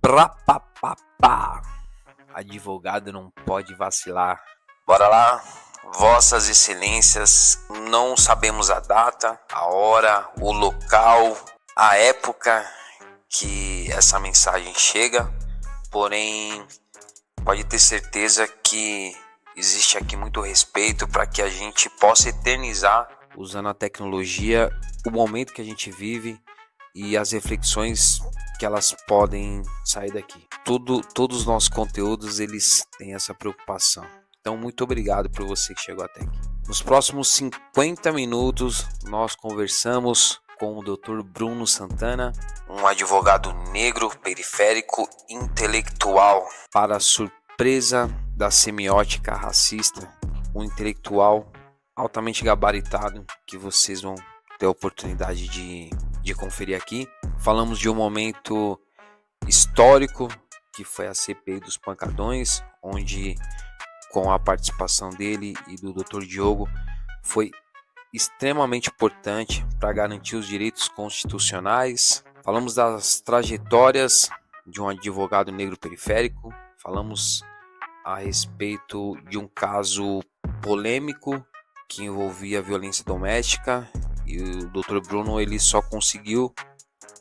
Prapapapá. Advogado não pode vacilar. Bora lá, vossas excelências, não sabemos a data, a hora, o local, a época que essa mensagem chega, porém pode ter certeza que existe aqui muito respeito para que a gente possa eternizar, usando a tecnologia, o momento que a gente vive e as reflexões que elas podem sair daqui. Todos os nossos conteúdos, eles têm essa preocupação. Então, muito obrigado por você que chegou até aqui. Nos próximos 50 minutos, nós conversamos com o Dr. Bruno Santana, um advogado negro, periférico, intelectual. Para a surpresa da semiótica racista, um intelectual altamente gabaritado que vocês vão ter a oportunidade de conferir aqui. Falamos de um momento histórico que foi a CPI dos Pancadões, onde com a participação dele e do Dr. Diogo foi extremamente importante para garantir os direitos constitucionais. Falamos das trajetórias de um advogado negro periférico, falamos a respeito de um caso polêmico que envolvia violência doméstica, e o Dr. Bruno ele só conseguiu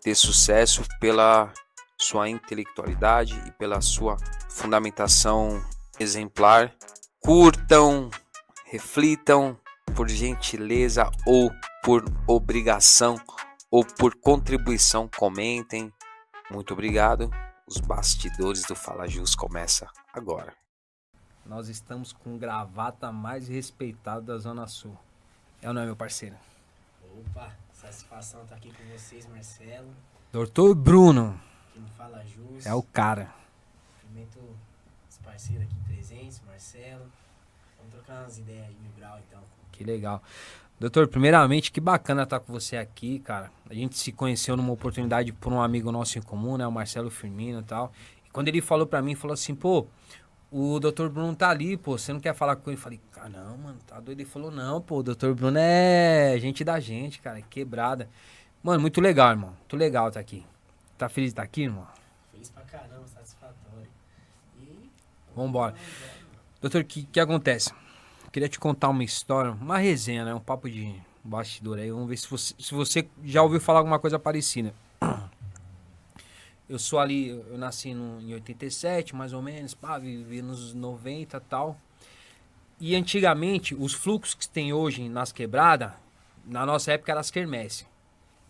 ter sucesso pela sua intelectualidade e pela sua fundamentação exemplar. Curtam, reflitam, por gentileza ou por obrigação ou por contribuição, comentem. Muito obrigado. Os bastidores do Fala Jus começa agora. Nós estamos com o gravata mais respeitado da Zona Sul. É ou não é, meu parceiro? Opa, satisfação estar aqui com vocês, Marcelo. Doutor Bruno. Que não Fala Jus. É o cara. Cumprimento os parceiros aqui presentes, Marcelo. Vamos trocar umas ideias aí, mil grau, então. Que legal. Doutor, primeiramente, que bacana estar com você aqui, cara. A gente se conheceu numa oportunidade por um amigo nosso em comum, né? O Marcelo Firmino e tal. E quando ele falou pra mim, falou assim, pô, o Dr. Bruno tá ali, pô, você não quer falar com ele? Eu falei, cara, não, mano, tá doido. Ele falou, não, pô, o Dr. Bruno é gente da gente, cara, quebrada. Mano, muito legal, irmão. Muito legal tá aqui. Tá feliz de estar aqui, irmão? Feliz pra caramba, satisfatório. E... Vambora. Doutor, o que acontece? Queria te contar uma história, uma resenha, né? Um papo de bastidor aí. Vamos ver se você já ouviu falar alguma coisa parecida. Eu sou ali, eu nasci em 87, mais ou menos, pá, vivi nos 90 e tal. E antigamente, os fluxos que tem hoje nas quebradas, na nossa época eram as quermesse.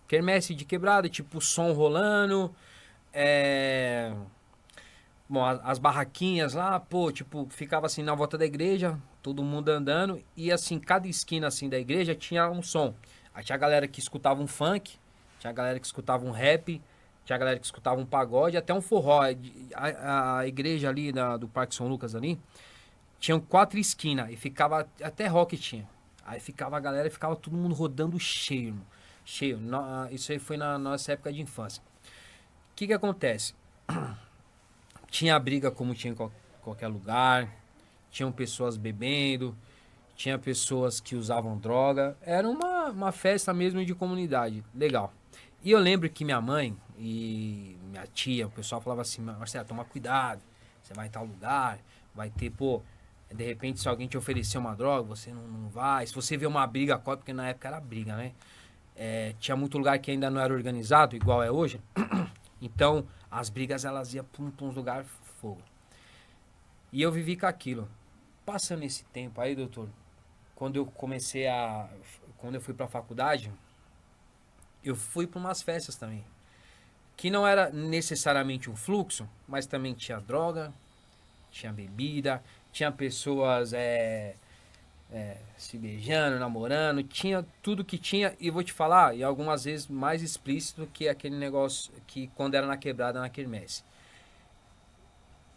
Quermesse de quebrada, tipo som rolando, bom, as barraquinhas lá, pô, tipo, ficava assim na volta da igreja, todo mundo andando, e assim, cada esquina assim da igreja tinha um som. Aí tinha a galera que escutava um funk, tinha a galera que escutava um rap, tinha a galera que escutava um pagode, até um forró. A igreja ali do Parque São Lucas ali, tinham 4 esquinas, e ficava, até rock tinha. Aí ficava a galera, ficava todo mundo rodando cheio, irmão. Cheio. Isso aí foi na nossa época de infância. O que acontece? Tinha briga como tinha em qualquer lugar, tinham pessoas bebendo, tinha pessoas que usavam droga. Era uma festa mesmo de comunidade, legal. E eu lembro que minha mãe e minha tia, o pessoal falava assim, Marcelo, toma cuidado, você vai em tal lugar, vai ter, pô, de repente se alguém te oferecer uma droga, você não vai. Se você vê uma briga, porque na época era briga, né? Tinha muito lugar que ainda não era organizado, igual é hoje. Então, as brigas, elas iam pra uns lugares fogo. E eu vivi com aquilo. Passando esse tempo aí, doutor, quando eu fui pra faculdade, eu fui pra umas festas também. Que não era necessariamente um fluxo, mas também tinha droga, tinha bebida, tinha pessoas se beijando, namorando, tinha tudo que tinha. E vou te falar, e algumas vezes mais explícito que aquele negócio que quando era na quebrada, na quermesse.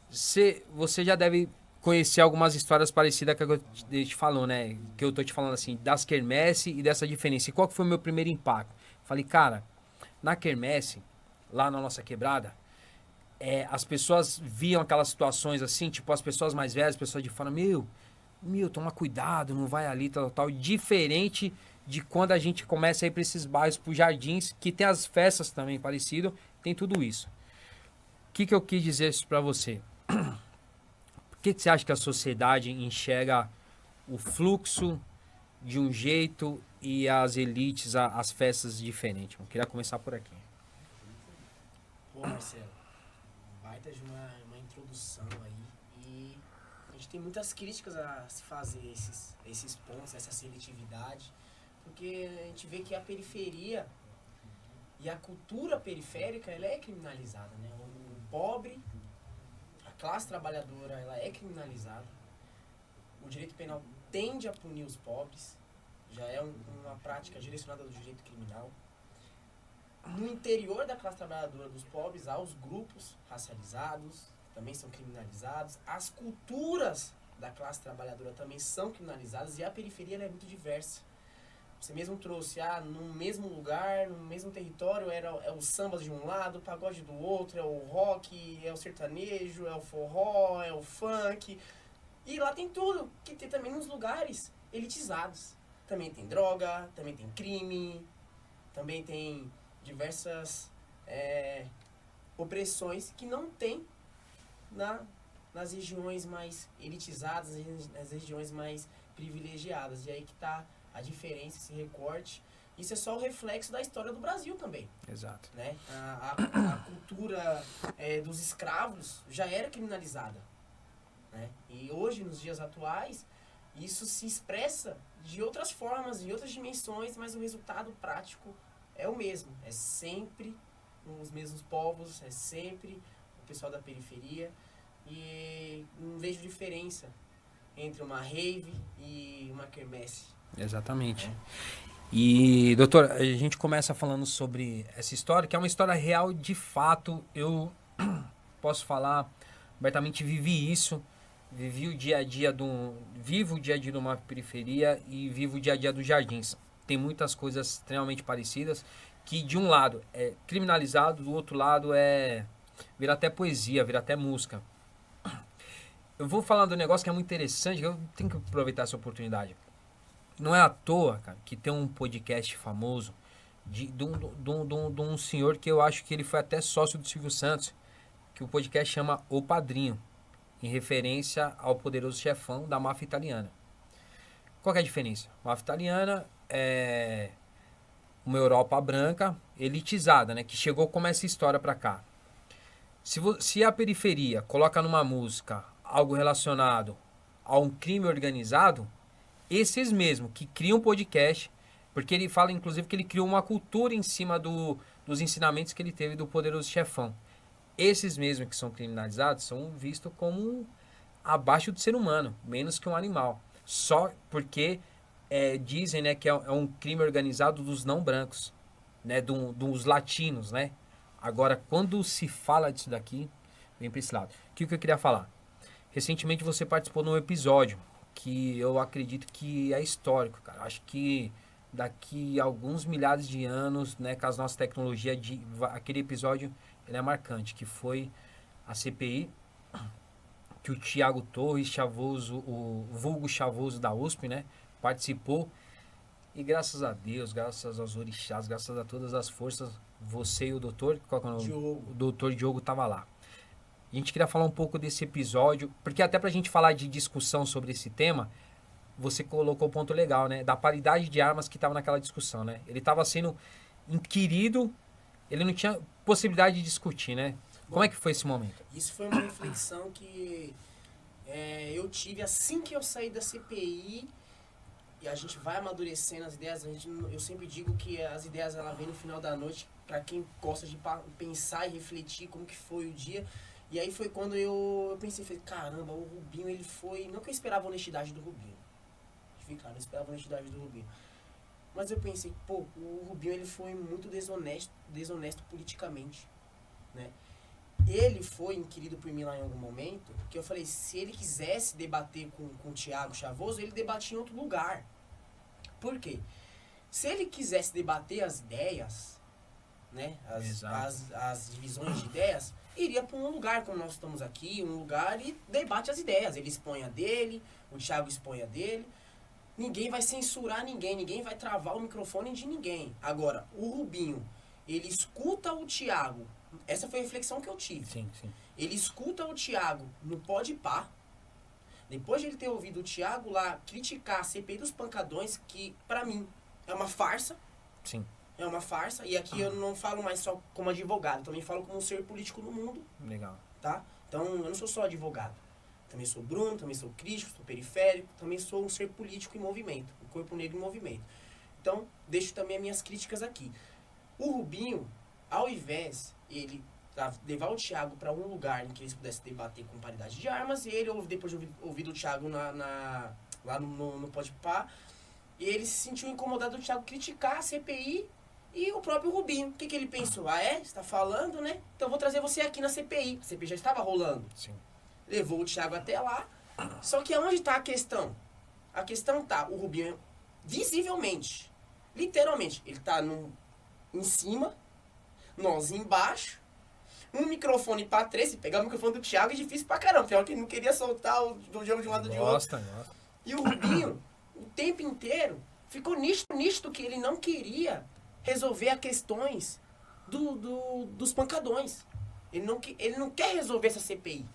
Você já deve conhecer algumas histórias parecidas que eu te falou, né? Que eu tô te falando assim, das quermesse e dessa diferença. E qual que foi o meu primeiro impacto? Falei, cara, na quermesse, lá na nossa quebrada, as pessoas viam aquelas situações assim, tipo as pessoas mais velhas, as pessoas de fora, meu, toma cuidado, não vai ali, tal. Diferente de quando a gente começa a ir para esses bairros, para os jardins, que tem as festas também parecido, tem tudo isso. O que eu quis dizer isso pra você? Por que você acha que a sociedade enxerga o fluxo de um jeito e as elites, as festas diferentes? Eu queria começar por aqui. Pô, Marcelo, baita de uma introdução aí. E a gente tem muitas críticas a se fazer esses pontos, essa seletividade. Porque a gente vê que a periferia e a cultura periférica, ela é criminalizada, né? O pobre, a classe trabalhadora, ela é criminalizada. O direito penal tende a punir os pobres. Já é uma prática direcionada do direito criminal. No interior da classe trabalhadora dos pobres, há os grupos racializados, que também são criminalizados. As culturas da classe trabalhadora também são criminalizadas e a periferia ela é muito diversa. Você mesmo trouxe, no mesmo lugar, no mesmo território, é o samba de um lado, o pagode do outro, é o rock, é o sertanejo, é o forró, é o funk. E lá tem tudo, que tem também nos lugares elitizados. Também tem droga, também tem crime, também tem diversas opressões que não tem nas regiões mais elitizadas, nas regiões mais privilegiadas. E aí que está a diferença, esse recorte. Isso é só o reflexo da história do Brasil também. Exato. Né? A cultura dos escravos já era criminalizada. Né? E hoje, nos dias atuais, isso se expressa de outras formas, em outras dimensões, mas o resultado prático é o mesmo. É sempre os mesmos povos, é sempre o pessoal da periferia. E não vejo diferença entre uma rave e uma quermesse. Exatamente. E, doutor, a gente começa falando sobre essa história, que é uma história real de fato. Eu posso falar abertamente, vivi isso. Vivi o dia a dia vivo o dia a dia de uma periferia e vivo o dia a dia dos jardins. Tem muitas coisas extremamente parecidas, que de um lado é criminalizado, do outro lado vira até poesia, vira até música. Eu vou falar do negócio que é muito interessante, que eu tenho que aproveitar essa oportunidade. Não é à toa, cara, que tem um podcast famoso de um senhor que eu acho que ele foi até sócio do Silvio Santos, que o podcast chama O Padrinho, em referência ao poderoso chefão da máfia italiana. Qual que é a diferença? A máfia italiana é uma Europa branca, elitizada, né? Que chegou como essa história pra cá. Se a periferia coloca numa música algo relacionado a um crime organizado, esses mesmo que criam um podcast, porque ele fala inclusive que ele criou uma cultura em cima dos ensinamentos que ele teve do poderoso chefão. Esses mesmos que são criminalizados são vistos como abaixo do ser humano, menos que um animal. Só porque dizem, né, que é um crime organizado dos não brancos, né, dos latinos, né? Agora, quando se fala disso daqui, vem para esse lado. O que eu queria falar? Recentemente você participou de um episódio que eu acredito que é histórico, cara. Acho que daqui a alguns milhares de anos, né, com as nossas tecnologias, aquele episódio ele é marcante, que foi a CPI, que o Thiago Torres, Chavoso, o vulgo Chavoso da USP, né, participou. E graças a Deus, graças aos orixás, graças a todas as forças, você e o doutor, qual que é o nome? Diogo. O doutor Diogo estava lá. A gente queria falar um pouco desse episódio, porque até pra gente falar de discussão sobre esse tema, você colocou o ponto legal, né? Da paridade de armas que estava naquela discussão, né? Ele estava sendo inquirido, ele não tinha possibilidade de discutir, né? Como é que foi esse momento? Isso foi uma reflexão que eu tive assim que eu saí da CPI. E a gente vai amadurecendo as ideias. Eu sempre digo que as ideias ela vêm no final da noite para quem gosta de pensar e refletir como que foi o dia. E aí foi quando eu pensei, falei, caramba, o Rubinho ele foi... Não que eu esperava a honestidade do Rubinho. Cara, eu esperava a honestidade do Rubinho. Mas eu pensei, pô, o Rubinho ele foi muito desonesto politicamente, né? Ele foi inquirido por mim lá em algum momento, que eu falei, se ele quisesse debater com o Thiago Chavoso, ele debatia em outro lugar. Por quê? Se ele quisesse debater as ideias, né, as divisões de ideias, iria para um lugar como nós estamos aqui, um lugar e debate as ideias. Ele expõe a dele, o Thiago expõe a dele. Ninguém vai censurar ninguém vai travar o microfone de ninguém. Agora, o Rubinho, ele escuta o Thiago Essa foi a reflexão que eu tive. Sim, sim. Ele escuta o Thiago no Podpah. Depois de ele ter ouvido o Thiago lá criticar a CPI dos pancadões, que pra mim é uma farsa. Sim. É uma farsa. E aqui eu não falo mais só como advogado, também falo como um ser político no mundo, Legal. tá? Então eu não sou só advogado. Também sou Bruno, também sou crítico, sou periférico, também sou um ser político em movimento, um corpo negro em movimento. Então, deixo também as minhas críticas aqui. O Rubinho, ao invés ele levar o Thiago para um lugar em que eles pudessem debater com paridade de armas, e ele, depois de ouvir o Thiago lá no Podpah, ele se sentiu incomodado do Thiago criticar a CPI e o próprio Rubinho. O que ele pensou? Ah, é? Você tá falando, né? Então eu vou trazer você aqui na CPI. A CPI já estava rolando. Sim. Levou o Thiago até lá. Só que aonde tá a questão? A questão tá, o Rubinho, visivelmente, literalmente, ele tá em cima, nós embaixo, um microfone pra três. Se pegar o microfone do Thiago é difícil pra caramba. Pior que ele não queria soltar do jogo de um lado de outro. Gosta. E o Rubinho, o tempo inteiro, ficou nisto que ele não queria resolver as questões dos pancadões. Ele não quer resolver essa CPI.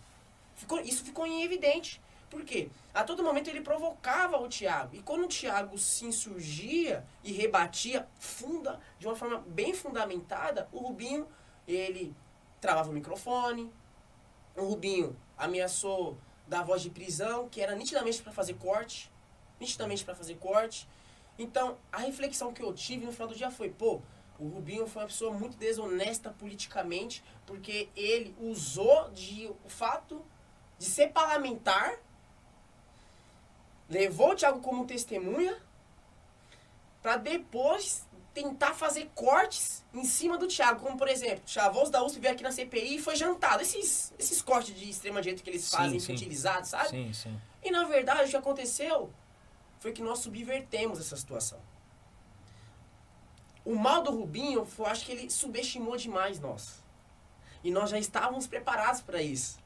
Isso ficou em evidente. Por quê? A todo momento ele provocava o Thiago. E quando o Thiago se insurgia e rebatia de uma forma bem fundamentada, o Rubinho, ele travava o microfone. O Rubinho ameaçou dar voz de prisão, que era nitidamente para fazer corte. Então, a reflexão que eu tive no final do dia foi, o Rubinho foi uma pessoa muito desonesta politicamente, porque ele usou o fato de ser parlamentar, levou o Thiago como testemunha, para depois tentar fazer cortes em cima do Thiago. Como, por exemplo, o Chavoso da USP veio aqui na CPI e foi jantado. Esses cortes de extrema-direita que eles fazem, utilizados, sabe? Sim, sim. E, na verdade, o que aconteceu foi que nós subvertemos essa situação. O mal do Rubinho, eu acho que ele subestimou demais nós. E nós já estávamos preparados para isso.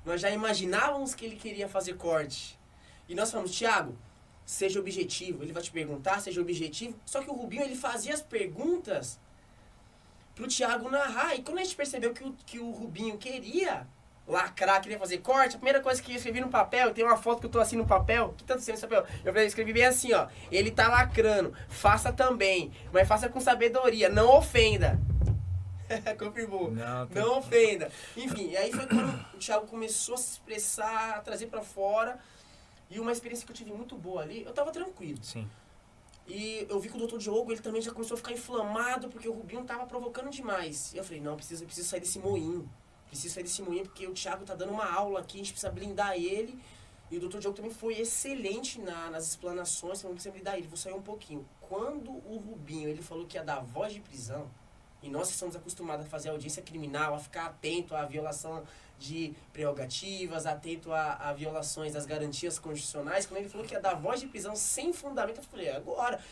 Nós já imaginávamos que ele queria fazer corte. E nós falamos, Thiago, seja objetivo. Ele vai te perguntar, seja objetivo. Só que o Rubinho, ele fazia as perguntas pro Thiago narrar. E quando a gente percebeu que o Rubinho queria lacrar, queria fazer corte, a primeira coisa que eu escrevi no papel, tem uma foto que eu tô assim no papel, que tanto nesse papel, eu escrevi bem assim, ó, ele tá lacrando, faça também, mas faça com sabedoria, não ofenda. Confirmou. Não ofenda. Enfim, e aí foi quando o Thiago começou a se expressar, a trazer pra fora, e uma experiência que eu tive muito boa ali, eu tava tranquilo. Sim. E eu vi que o Dr. Diogo, ele também já começou a ficar inflamado, porque o Rubinho tava provocando demais. E eu falei, não, eu preciso sair desse moinho. Porque o Thiago tá dando uma aula aqui, a gente precisa blindar ele. E o Dr. Diogo também foi excelente nas explanações, então não precisa blindar ele. Vou sair um pouquinho. Quando o Rubinho, ele falou que ia dar voz de prisão, e nós estamos acostumados a fazer audiência criminal, a ficar atento à violação de prerrogativas, atento a violações das garantias constitucionais, quando ele falou que ia dar voz de prisão sem fundamento, eu falei, agora,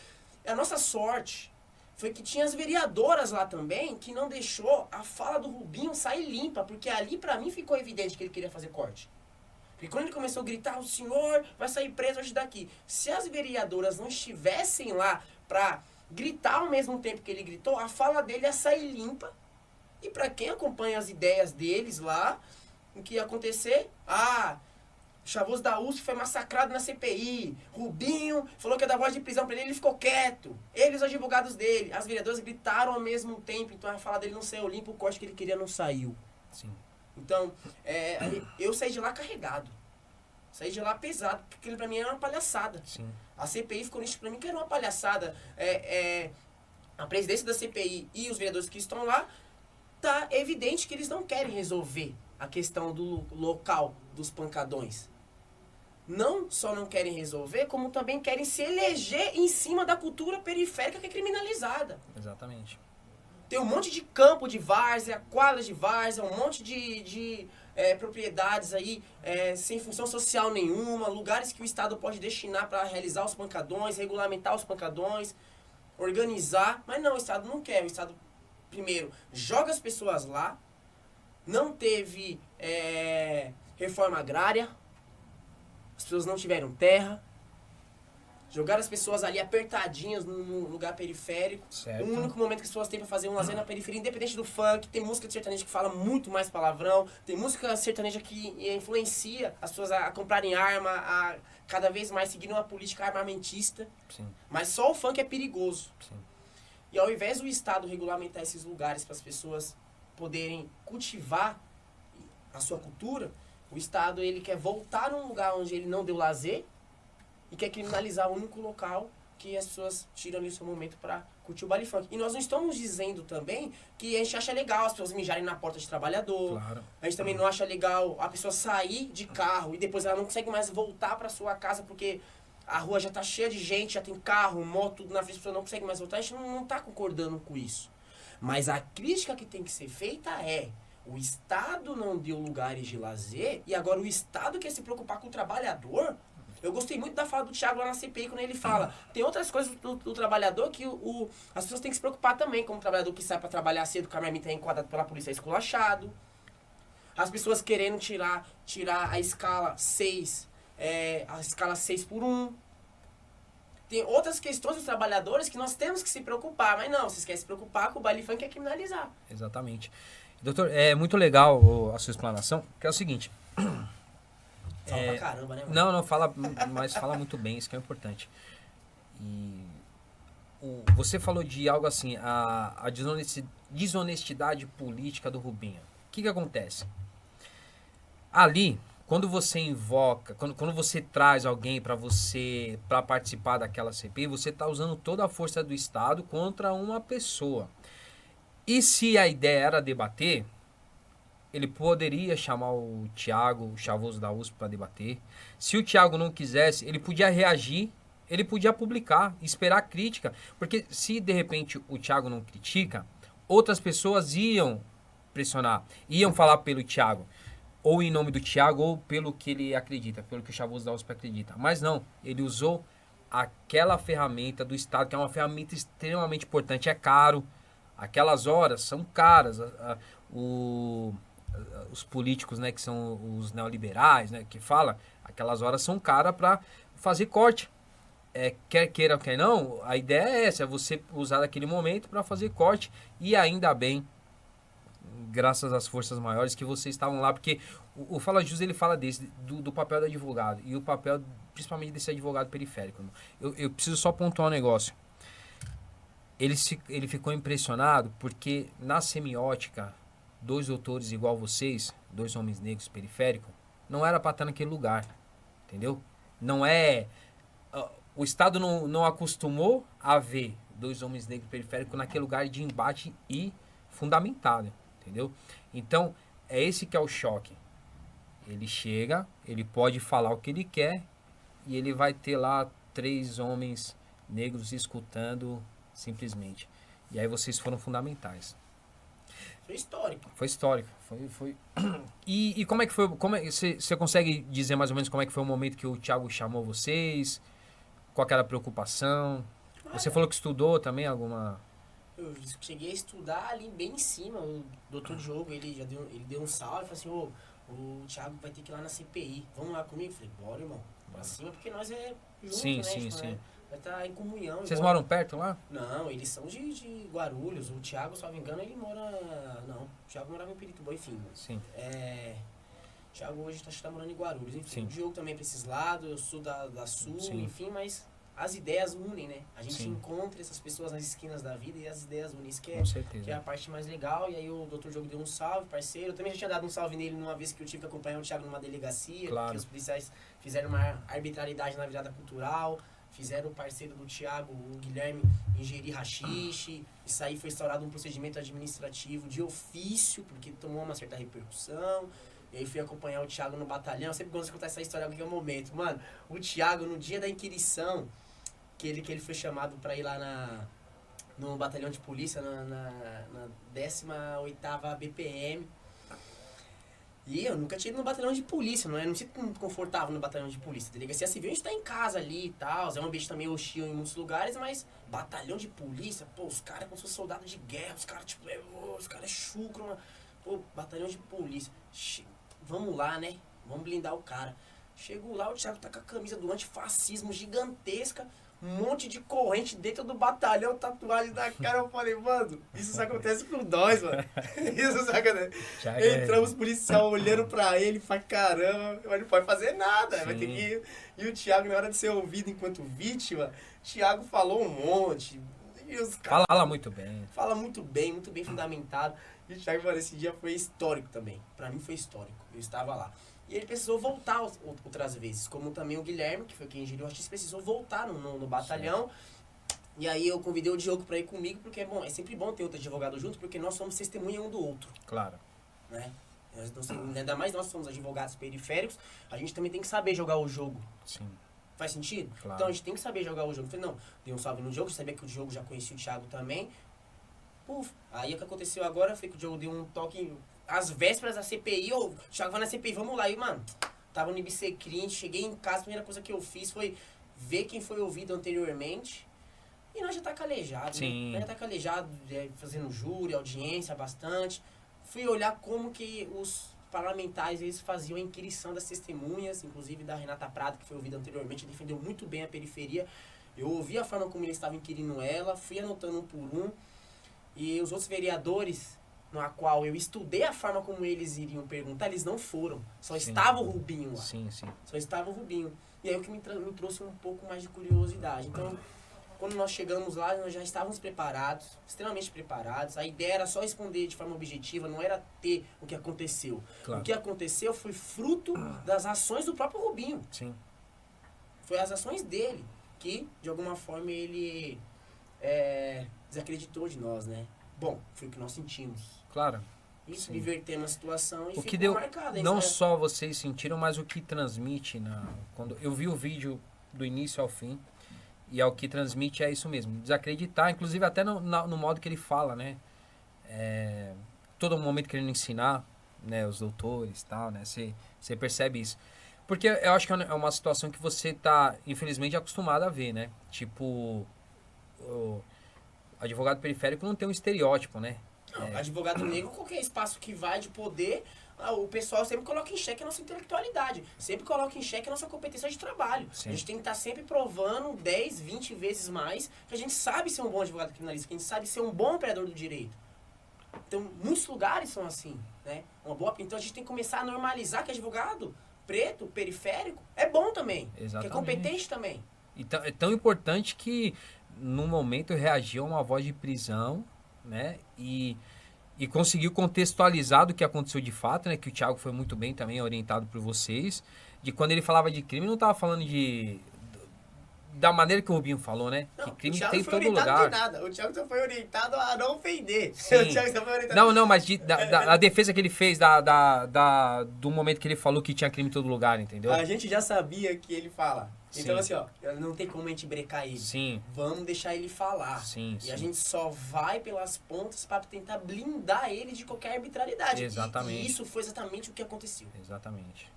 a nossa sorte foi que tinha as vereadoras lá também, que não deixou a fala do Rubinho sair limpa, porque ali pra mim ficou evidente que ele queria fazer corte. Porque quando ele começou a gritar, o senhor vai sair preso hoje daqui. Se as vereadoras não estivessem lá pra gritar ao mesmo tempo que ele gritou, a fala dele ia sair limpa. E pra quem acompanha as ideias deles lá, o que ia acontecer? O Chavoso da USP foi massacrado na CPI. Rubinho falou que ia dar voz de prisão pra ele ficou quieto. Ele e os advogados dele. As vereadoras gritaram ao mesmo tempo, então a fala dele não saiu limpo, o corte que ele queria não saiu. Sim. Então, eu saí de lá carregado. Saí de lá pesado, porque aquilo pra mim era uma palhaçada. Sim. A CPI ficou nisso pra mim que era uma palhaçada. A presidência da CPI e os vereadores que estão lá, tá evidente que eles não querem resolver a questão do local dos pancadões. Não só não querem resolver, como também querem se eleger em cima da cultura periférica que é criminalizada. Exatamente. Tem um monte de campo de várzea, quadras de várzea, um monte de propriedades aí sem função social nenhuma, lugares que o Estado pode destinar para realizar os pancadões, regulamentar os pancadões, organizar, mas não, o Estado não quer. O Estado, primeiro, joga as pessoas lá, não teve reforma agrária, as pessoas não tiveram terra, Jogaram as pessoas ali apertadinhas num lugar periférico. Certo. O único momento que as pessoas têm pra fazer um lazer na periferia, independente do funk. Tem música de sertaneja que fala muito mais palavrão. Tem música sertaneja que influencia as pessoas a comprarem arma, a cada vez mais seguir uma política armamentista. Sim, Mas só o funk é perigoso. sim. E ao invés do Estado regulamentar esses lugares para as pessoas poderem cultivar a sua cultura, o Estado ele quer voltar num lugar onde ele não deu lazer e quer criminalizar o único local que as pessoas tiram ali o seu momento para curtir o baile funk. E nós não estamos dizendo também que a gente acha legal as pessoas mijarem na porta de trabalhador. Claro. A gente também não acha legal a pessoa sair de carro e depois ela não consegue mais voltar para sua casa porque a rua já tá cheia de gente, já tem carro, moto, tudo na frente, a pessoa não consegue mais voltar. A gente não tá concordando com isso. Mas a crítica que tem que ser feita é: o Estado não deu lugares de lazer e agora o Estado quer se preocupar com o trabalhador. Eu gostei muito da fala do Thiago lá na CPI, quando ele fala, tem outras coisas do trabalhador que as pessoas têm que se preocupar também, como o trabalhador que sai para trabalhar cedo, com a marmita é enquadrado pela polícia, é esculachado. As pessoas querendo tirar a escala 6, a escala 6x1. Tem outras questões dos trabalhadores que nós temos que se preocupar, mas não, vocês querem se preocupar com o baile funk é criminalizar. Exatamente. Doutor, é muito legal a sua explanação, que é o seguinte... Fala pra caramba, né, mano? Não, mas fala muito bem, isso que é importante. E você falou de algo assim, a desonestidade política do Rubinho. O que acontece? Ali, quando você invoca, quando você traz alguém para participar daquela CPI, você está usando toda a força do Estado contra uma pessoa. E se a ideia era debater, ele poderia chamar o Thiago Chavoso da USP para debater. Se o Thiago não quisesse, ele podia reagir, ele podia publicar, esperar a crítica. Porque se de repente o Thiago não critica, outras pessoas iam pressionar, iam falar pelo Thiago, ou em nome do Thiago, ou pelo que ele acredita, pelo que o Chavoso da USP acredita. Mas não, ele usou aquela ferramenta do Estado, que é uma ferramenta extremamente importante, é caro. Aquelas horas são caras. Os políticos, né, que são os neoliberais, né, que fala, aquelas horas são caras para fazer corte. Quer queira, quer não, a ideia é essa, é você usar aquele momento para fazer corte. E ainda bem, graças às forças maiores, que vocês estavam lá, porque o Fala Jus, ele fala do papel do advogado, e o papel, principalmente desse advogado periférico. Eu preciso só pontuar um negócio. Ele ficou impressionado porque na semiótica, 2 doutores igual vocês, 2 homens negros periféricos, não era para estar naquele lugar, entendeu? Não é... O Estado não acostumou a ver 2 homens negros periféricos naquele lugar de embate e fundamentado, entendeu? Então, é esse que é o choque. Ele chega, ele pode falar o que ele quer e ele vai ter lá 3 homens negros escutando simplesmente. E aí vocês foram fundamentais. Foi histórico. Foi histórico. Foi. E como é que foi? Você consegue dizer mais ou menos como é que foi o momento que o Thiago chamou vocês? Com aquela preocupação? Você falou que estudou também alguma... Eu cheguei a estudar ali bem em cima. O doutor Diogo, ele deu um salve e falou assim, o Thiago vai ter que ir lá na CPI. Vamos lá comigo? Eu falei, bora, irmão. Pra cima, porque nós é junto, Sim, né? sim, Tipo, sim. Vai estar em comunhão. Vocês igual... moram perto lá? Não, eles são de Guarulhos. O Thiago, se não me engano, ele mora... Não, o Thiago morava em Pirituba, enfim. Sim. O Thiago hoje tá morando em Guarulhos. Enfim, Sim. o Diogo também é pra esses lados, eu sou da Sul, Sim. enfim, mas as ideias unem, né? A gente Sim. encontra essas pessoas nas esquinas da vida e as ideias unem. Isso que Com certeza. que é a parte mais legal. E aí o Dr. Diogo deu um salve, parceiro. Eu também já tinha dado um salve nele numa vez que eu tive que acompanhar o Thiago numa delegacia. Claro. Que os policiais fizeram uma arbitrariedade na virada cultural. Fizeram o parceiro do Thiago, o Guilherme, ingerir haxixe. Isso aí foi instaurado um procedimento administrativo de ofício, porque tomou uma certa repercussão. E aí fui acompanhar o Thiago no batalhão. Eu sempre gosto de contar essa história porque é um momento. Mano, o Thiago, no dia da inquirição, que ele foi chamado pra ir lá no batalhão de polícia, na 18ª BPM. E eu nunca tinha ido no batalhão de polícia, não me sinto muito confortável no batalhão de polícia. Delegacia civil a gente tá em casa ali e tal, é um ambiente também hostil em muitos lugares, mas batalhão de polícia, pô, os caras como se fossem soldados de guerra, os caras tipo, os caras é chucro, mano. Pô, batalhão de polícia, vamos lá, né? Vamos blindar o cara. Chego lá, o Thiago tá com a camisa do antifascismo gigantesca, um monte de corrente dentro do batalhão, tatuagem na cara. Eu falei, mano, isso só acontece com nós, mano. Isso só acontece. Entramos policial olhando pra ele, falei, caramba, mas não pode fazer nada, vai ter que ir. E o Thiago, na hora de ser ouvido enquanto vítima, o Thiago falou um monte. E os caras, Fala muito bem. Fala muito bem fundamentado. E o Thiago, mano, esse dia foi histórico também. Pra mim foi histórico. Eu estava lá. E ele precisou voltar outras vezes, como também o Guilherme, que foi quem geriu o artista, precisou voltar no batalhão. Certo. E aí eu convidei o Diogo pra ir comigo, porque bom, é sempre bom ter outro advogado junto, porque nós somos testemunha um do outro. Claro. Né? Ainda mais nós somos advogados periféricos, a gente também tem que saber jogar o jogo. Sim. Faz sentido? Claro. Então a gente tem que saber jogar o jogo. Eu falei, não, dei um salve no Diogo, sabia que o Diogo já conhecia o Thiago também. Puf, aí o que aconteceu agora foi que o Diogo deu um toque às vésperas da CPI, o Thiago vai na CPI, vamos lá. E, mano, tava no Ibsecrim, cheguei em casa, a primeira coisa que eu fiz foi ver quem foi ouvido anteriormente. E nós já tá calejado, Sim. né? Nós já tá calejado, fazendo júri, audiência, bastante. Fui olhar como que os parlamentares, eles faziam a inquirição das testemunhas, inclusive da Renata Prata, que foi ouvida anteriormente, defendeu muito bem a periferia. Eu ouvi a forma como eles estavam inquirindo ela, fui anotando um por um. E os outros vereadores, na qual eu estudei a forma como eles iriam perguntar, eles não foram. Só estava o Rubinho lá. Sim, sim. Só estava o Rubinho. E aí o que me trouxe um pouco mais de curiosidade. Então, quando nós chegamos lá, nós já estávamos preparados, extremamente preparados. A ideia era só responder de forma objetiva, não era ter o que aconteceu. Claro. O que aconteceu foi fruto das ações do próprio Rubinho. Sim. Foi as ações dele que, de alguma forma, ele desacreditou de nós, né? Bom, foi o que nós sentimos. Claro. Isso, invertemos a situação e o que ficou deu, marcado. não só vocês sentiram, mas o que transmite. Quando eu vi o vídeo do início ao fim, e ao que transmite é isso mesmo. Desacreditar, inclusive até no modo que ele fala, né? Todo momento querendo ensinar, né? Os doutores e tal, né? Você percebe isso. Porque eu acho que é uma situação que você tá, infelizmente, acostumado a ver, né? Tipo, o advogado periférico não tem um estereótipo, né? Não, advogado negro, qualquer espaço que vai de poder, o pessoal sempre coloca em xeque a nossa intelectualidade, sempre coloca em xeque a nossa competência de trabalho. Sim. A gente tem que estar sempre provando 10, 20 vezes mais que a gente sabe ser um bom advogado criminalista, que a gente sabe ser um bom operador do direito. Então, muitos lugares são assim, né? Então, a gente tem que começar a normalizar que advogado preto, periférico, é bom também. Exatamente. Que é competente também. Então, é tão importante que, no momento, reagiu a uma voz de prisão, né? E conseguiu contextualizar do que aconteceu de fato, né? Que o Thiago foi muito bem também orientado por vocês. De quando ele falava de crime, não estava falando da maneira que o Rubinho falou, né? Não, que crime o Thiago tem em foi todo orientado lugar. De nada. O Thiago só foi orientado a não ofender. Sim. O Thiago só foi orientado... Não, mas a defesa que ele fez do momento que ele falou que tinha crime em todo lugar, entendeu? A gente já sabia que ele fala. Então, Sim. assim, ó, não tem como a gente brecar ele. Sim. Vamos deixar ele falar. Sim, e a gente só vai pelas pontas para tentar blindar ele de qualquer arbitrariedade. Exatamente. E isso foi exatamente o que aconteceu. Exatamente.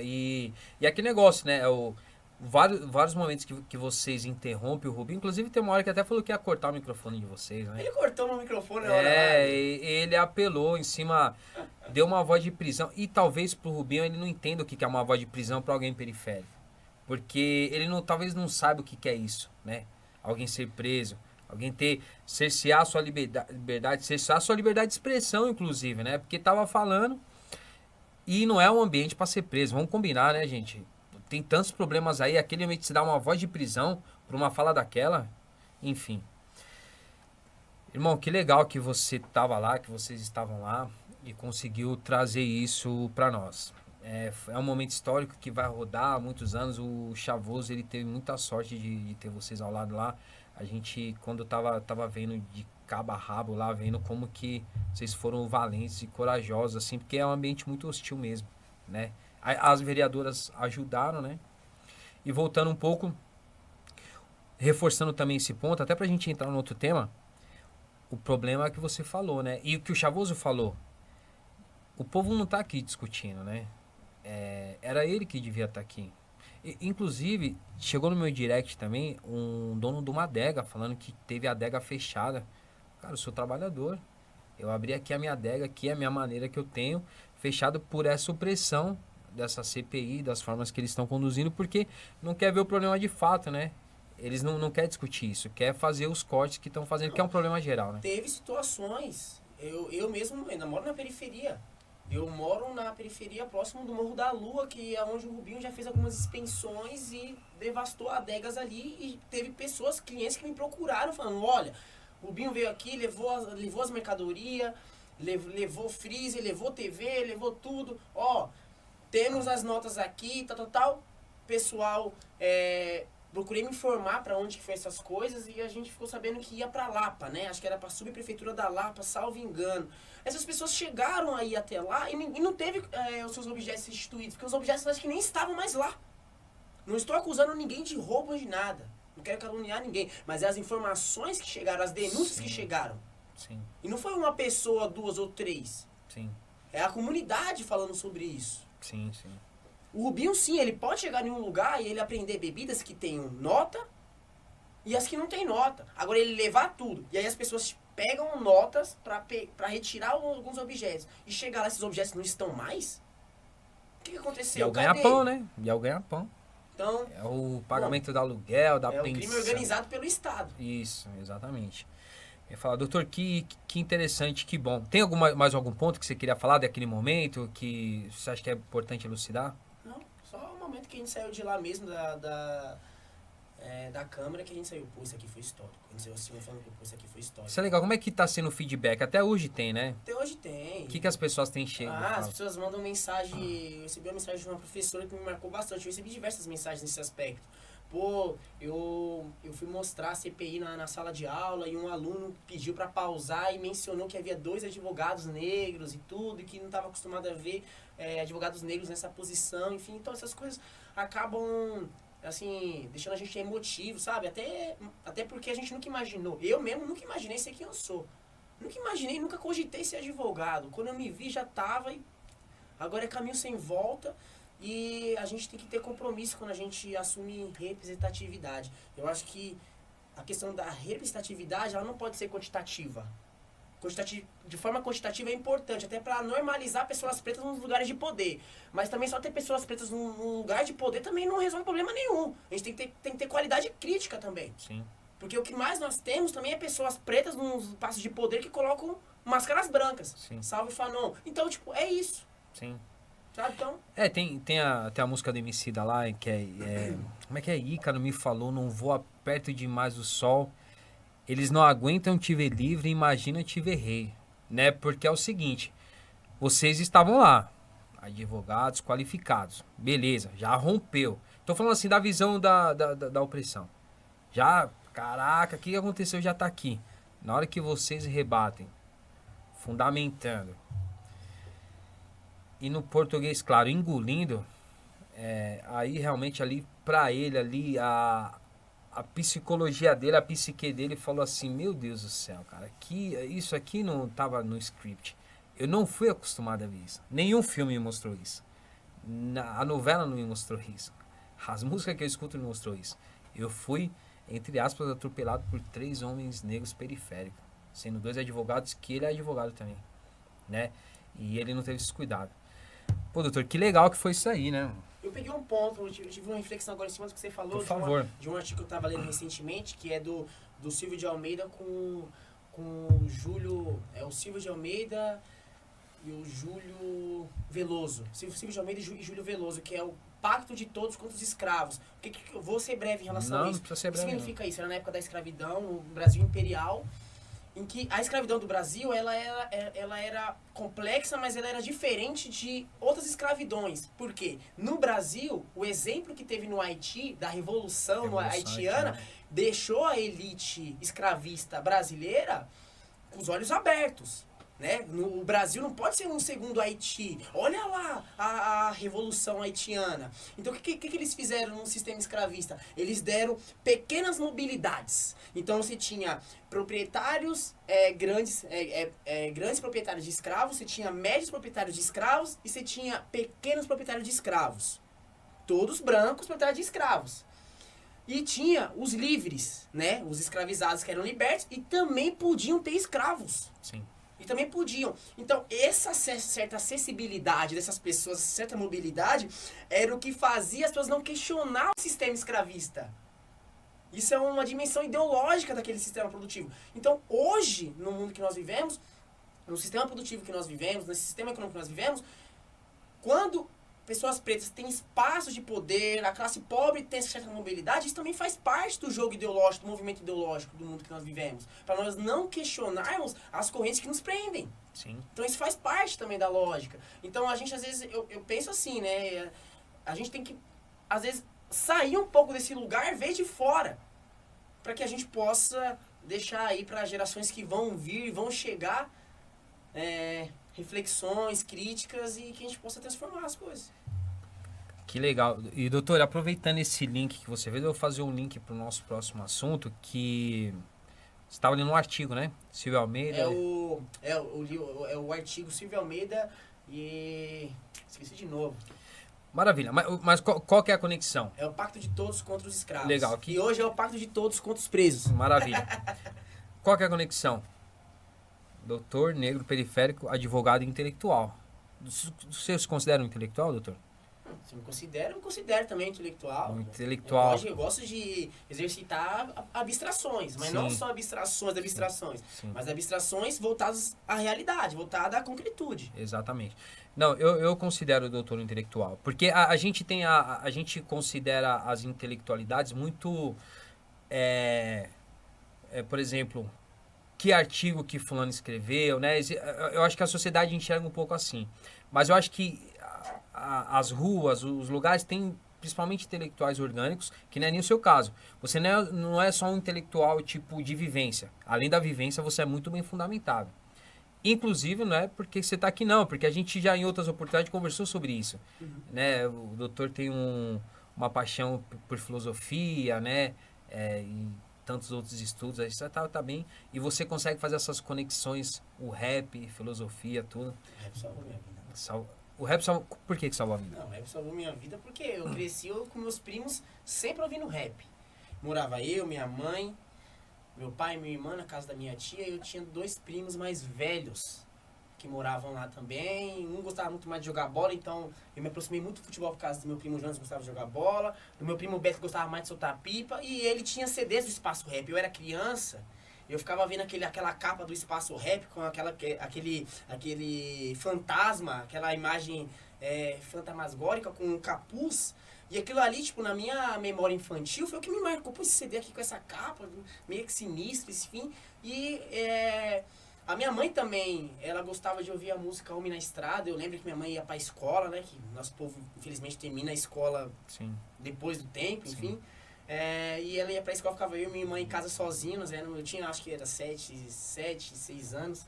E aquele negócio, né? Vários momentos que vocês interrompem o Rubinho. Inclusive, tem uma hora que até falou que ia cortar o microfone de vocês, né? Ele cortou meu microfone na hora. Ele apelou em cima, deu uma voz de prisão. E talvez pro Rubinho ele não entenda o que é uma voz de prisão para alguém periférico. Porque ele talvez não saiba o que é isso, né? Alguém ser preso, alguém cercear a sua liberdade, cercear a sua liberdade de expressão, inclusive, né? Porque tava falando e não é um ambiente para ser preso. Vamos combinar, né, gente? Tem tantos problemas aí, aquele momento de se dar uma voz de prisão por uma fala daquela, enfim. Irmão, que legal que você tava lá, que vocês estavam lá e conseguiu trazer isso para nós. É um momento histórico que vai rodar há muitos anos. O Chavoso, ele teve muita sorte de ter vocês ao lado lá. A gente, quando tava vendo de cabo a rabo lá, vendo como que vocês foram valentes e corajosos, assim, porque é um ambiente muito hostil mesmo, né? As vereadoras ajudaram, né? E voltando um pouco, reforçando também esse ponto, até pra gente entrar no outro tema, o problema é que você falou, né? E o que o Chavoso falou, o povo não tá aqui discutindo, né? Era ele que devia estar aqui. Inclusive, chegou no meu direct também um dono de uma adega falando que teve a adega fechada. Cara, eu sou trabalhador. Eu abri aqui a minha adega, aqui é a minha maneira que eu tenho, fechado por essa opressão dessa CPI, das formas que eles estão conduzindo, porque não quer ver o problema de fato, né? Eles não querem discutir isso, quer fazer os cortes que estão fazendo, que é um problema geral, né? Teve situações, eu mesmo ainda moro na periferia. Eu moro na periferia próximo do Morro da Lua, que é onde o Rubinho já fez algumas expensões e devastou adegas ali. E teve pessoas, clientes que me procuraram falando, olha, o Rubinho veio aqui, levou as mercadorias, levou freezer, levou TV, levou tudo. Ó, temos as notas aqui, tal. Pessoal, procurei me informar para onde que foi essas coisas e a gente ficou sabendo que ia para Lapa, né? Acho que era para a subprefeitura da Lapa, salvo engano. Essas pessoas chegaram aí até lá e não teve os seus objetos restituídos, porque os objetos acho que nem estavam mais lá. Não estou acusando ninguém de roubo de nada. Não quero caluniar ninguém. Mas é as informações que chegaram, as denúncias que chegaram. Sim. E não foi uma pessoa, duas ou três. Sim. É a comunidade falando sobre isso. Sim. O Rubinho, sim, ele pode chegar em um lugar e ele aprender bebidas que tem nota e as que não tem nota. Agora, ele levar tudo. E aí as pessoas pegam notas pra retirar alguns objetos. E chegar lá, esses objetos não estão mais? O que aconteceu? E é o ganha-pão, né? E é o ganha-pão. Então, É o pagamento do aluguel, da é pensão. o crime organizado pelo Estado. Isso, exatamente. Eu ia falar, doutor, que interessante, que bom. Tem mais algum ponto que você queria falar daquele momento que você acha que é importante elucidar? Não, só o momento que a gente saiu de lá mesmo da Câmara que a gente saiu. Pô, isso aqui foi histórico. A gente saiu assim falando que pô, isso aqui foi histórico. Isso é legal. Como é que tá sendo o feedback? Até hoje tem, né? Até hoje tem. O que as pessoas têm chegado? As pessoas mandam mensagem. Eu recebi uma mensagem de uma professora que me marcou bastante. Eu recebi diversas mensagens nesse aspecto. Pô, eu fui mostrar a CPI na sala de aula e um aluno pediu para pausar e mencionou que havia 2 advogados negros e tudo, e que não estava acostumado a ver advogados negros nessa posição, enfim. Então essas coisas acabam, assim, deixando a gente emotivo, sabe? Até porque a gente nunca imaginou. Eu mesmo nunca imaginei ser quem eu sou. Nunca imaginei, nunca cogitei ser advogado. Quando eu me vi já tava e agora é caminho sem volta. E a gente tem que ter compromisso quando a gente assume representatividade. Eu acho que a questão da representatividade, ela não pode ser quantitativa. De forma quantitativa é importante, até para normalizar pessoas pretas nos lugares de poder. Mas também só ter pessoas pretas num lugar de poder também não resolve problema nenhum. A gente tem que ter qualidade crítica também. Sim. Porque o que mais nós temos também é pessoas pretas nos passos de poder que colocam máscaras brancas. Sim. Salve Fanon. Então, tipo, é isso. Sim. Sabe? Então, tem a música do Emicida lá, que como é que é? Ícaro me falou, não voa perto demais do sol. Eles não aguentam te ver livre, imagina te ver rei. Né? Porque é o seguinte, vocês estavam lá, advogados qualificados. Beleza, já rompeu. Tô falando assim da visão da opressão. Já, caraca, o que aconteceu já tá aqui. Na hora que vocês rebatem, fundamentando, e no português, claro, engolindo, aí realmente ali, pra ele ali, a psicologia dele, a psique dele falou assim, meu Deus do céu, cara, isso aqui não tava no script. Eu não fui acostumado a ver isso. Nenhum filme me mostrou isso. A novela não me mostrou isso. As músicas que eu escuto não mostrou isso. Eu fui, entre aspas, atropelado por 3 homens negros periféricos, sendo 2 advogados, que ele é advogado também, né? E ele não teve esse cuidado. Pô, doutor, que legal que foi isso aí, né? eu peguei um ponto, eu tive uma reflexão agora em cima do que você falou. Por favor. De um artigo que eu estava lendo recentemente, que é do Silvio de Almeida com o Júlio... o Silvio de Almeida e o Júlio Veloso. Silvio de Almeida e Júlio Veloso, que é o Pacto de Todos contra os Escravos. Eu vou ser breve em relação a isso. Não precisa ser breve. O que significa isso? Era na época da escravidão, no Brasil Imperial, em que a escravidão do Brasil ela era complexa, mas ela era diferente de outras escravidões. Por quê? No Brasil, o exemplo que teve no Haiti, da Revolução haitiana, deixou a elite escravista brasileira com os olhos abertos. Né? O Brasil não pode ser um segundo Haiti. Olha lá a Revolução Haitiana. Então o que eles fizeram no sistema escravista? Eles deram pequenas mobilidades. Então você tinha proprietários grandes proprietários de escravos, você tinha médios proprietários de escravos e você tinha pequenos proprietários de escravos. Todos brancos proprietários de escravos. E tinha os livres, né? Os escravizados que eram libertos e também podiam ter escravos. Sim. E também podiam. Então, essa certa acessibilidade dessas pessoas, certa mobilidade, era o que fazia as pessoas não questionar o sistema escravista. Isso é uma dimensão ideológica daquele sistema produtivo. Então, hoje, no mundo que nós vivemos, no sistema produtivo que nós vivemos, nesse sistema econômico que nós vivemos, quando pessoas pretas têm espaços de poder, a classe pobre tem essa certa mobilidade, isso também faz parte do jogo ideológico, do movimento ideológico do mundo que nós vivemos. Para nós não questionarmos as correntes que nos prendem. Sim. Então isso faz parte também da lógica. Então a gente, às vezes, eu penso assim, né? A gente tem que, às vezes, sair um pouco desse lugar, ver de fora. Para que a gente possa deixar aí para gerações que vão vir, vão chegar, reflexões, críticas e que a gente possa transformar as coisas. Que legal. E, doutor, aproveitando esse link que você fez, eu vou fazer um link para o nosso próximo assunto, que você estava lendo um artigo, né? Silvio Almeida. É o artigo Silvio Almeida e... esqueci de novo. Maravilha. Mas qual que é a conexão? É o Pacto de Todos contra os Escravos. Legal. Aqui... E hoje é o Pacto de Todos contra os Presos. Maravilha. Qual que é a conexão? Doutor, negro, periférico, advogado intelectual. Você se considera um intelectual, doutor? Se eu me considero também intelectual. Um intelectual. Eu gosto de exercitar abstrações, mas Sim. não só abstrações, Sim. mas abstrações voltadas à realidade, voltadas à concretude. Exatamente. Não, eu considero o doutor intelectual, porque a gente tem a gente considera as intelectualidades muito, por exemplo, que artigo que fulano escreveu, né? Eu acho que a sociedade enxerga um pouco assim, mas eu acho que as ruas, os lugares têm principalmente intelectuais orgânicos, que não é nem o seu caso. Você não é só um intelectual tipo de vivência. Além da vivência, você é muito bem fundamentado. Inclusive, não é porque você está aqui não, porque a gente já em outras oportunidades conversou sobre isso. Né? O doutor tem uma paixão por filosofia, né? E tantos outros estudos, aí você tá bem. E você consegue fazer essas conexões, o rap, filosofia, tudo. O rap salvou minha vida. O rap salvou... Por que salvou a vida? Não, o rap salvou minha vida porque eu cresci com meus primos sempre ouvindo rap. Morava eu, minha mãe, meu pai e minha irmã na casa da minha tia, e eu tinha 2 primos mais velhos que moravam lá também. Um gostava muito mais de jogar bola, então eu me aproximei muito do futebol por causa do meu primo Jonas, que gostava de jogar bola, do meu primo Beto, que gostava mais de soltar pipa, e ele tinha CDs do Espaço Rap. Eu era criança, eu ficava vendo aquela capa do Espaço Rap com aquele fantasma, aquela imagem fantasmagórica com um capuz. E aquilo ali, tipo, na minha memória infantil, foi o que me marcou. Pô, esse CD aqui com essa capa, meio que sinistro, enfim. E a minha mãe também, ela gostava de ouvir a música Homem na Estrada. Eu lembro que minha mãe ia pra escola, né? Que nosso povo, infelizmente, termina a escola Sim. depois do tempo, enfim. Sim. E ela ia pra escola, ficava eu e minha irmã em casa sozinhos. Eu tinha, acho que era 7, 6 anos.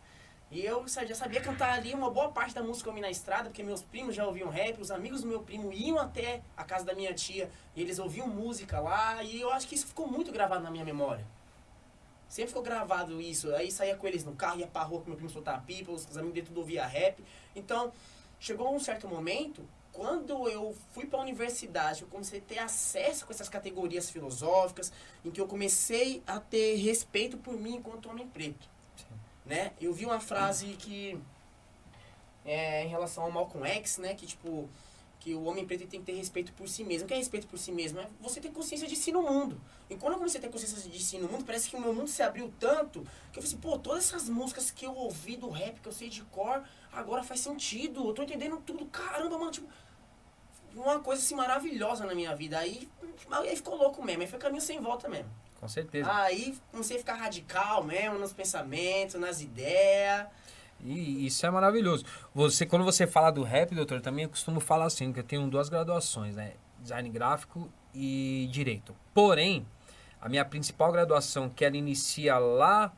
E eu já sabia cantar ali uma boa parte da música Homem na Estrada, porque meus primos já ouviam rap, os amigos do meu primo iam até a casa da minha tia, e eles ouviam música lá, e eu acho que isso ficou muito gravado na minha memória. Sempre ficou gravado isso, aí saía com eles no carro, ia pra rua com meu primo soltar pipa, os amigos dele tudo ouvia rap. Então, chegou um certo momento, quando eu fui pra universidade, eu comecei a ter acesso com essas categorias filosóficas, em que eu comecei a ter respeito por mim enquanto homem preto. Né? Eu vi uma frase que em relação ao Malcolm X, né, que tipo que o homem preto tem que ter respeito por si mesmo. O que é respeito por si mesmo? É você ter consciência de si no mundo. E quando eu comecei a ter consciência de si no mundo, parece que o meu mundo se abriu tanto que eu falei assim, pô, todas essas músicas que eu ouvi do rap, que eu sei de cor, agora faz sentido. Eu tô entendendo tudo. Caramba, mano, tipo, uma coisa assim maravilhosa na minha vida. Aí ficou louco mesmo, aí foi caminho sem volta mesmo. Com certeza. Aí comecei a ficar radical mesmo nos pensamentos, nas ideias. E isso é maravilhoso. Quando você fala do rap, doutor, também eu costumo falar assim, que eu tenho 2 graduações, né? Design gráfico e Direito. Porém, a minha principal graduação, que ela inicia lá,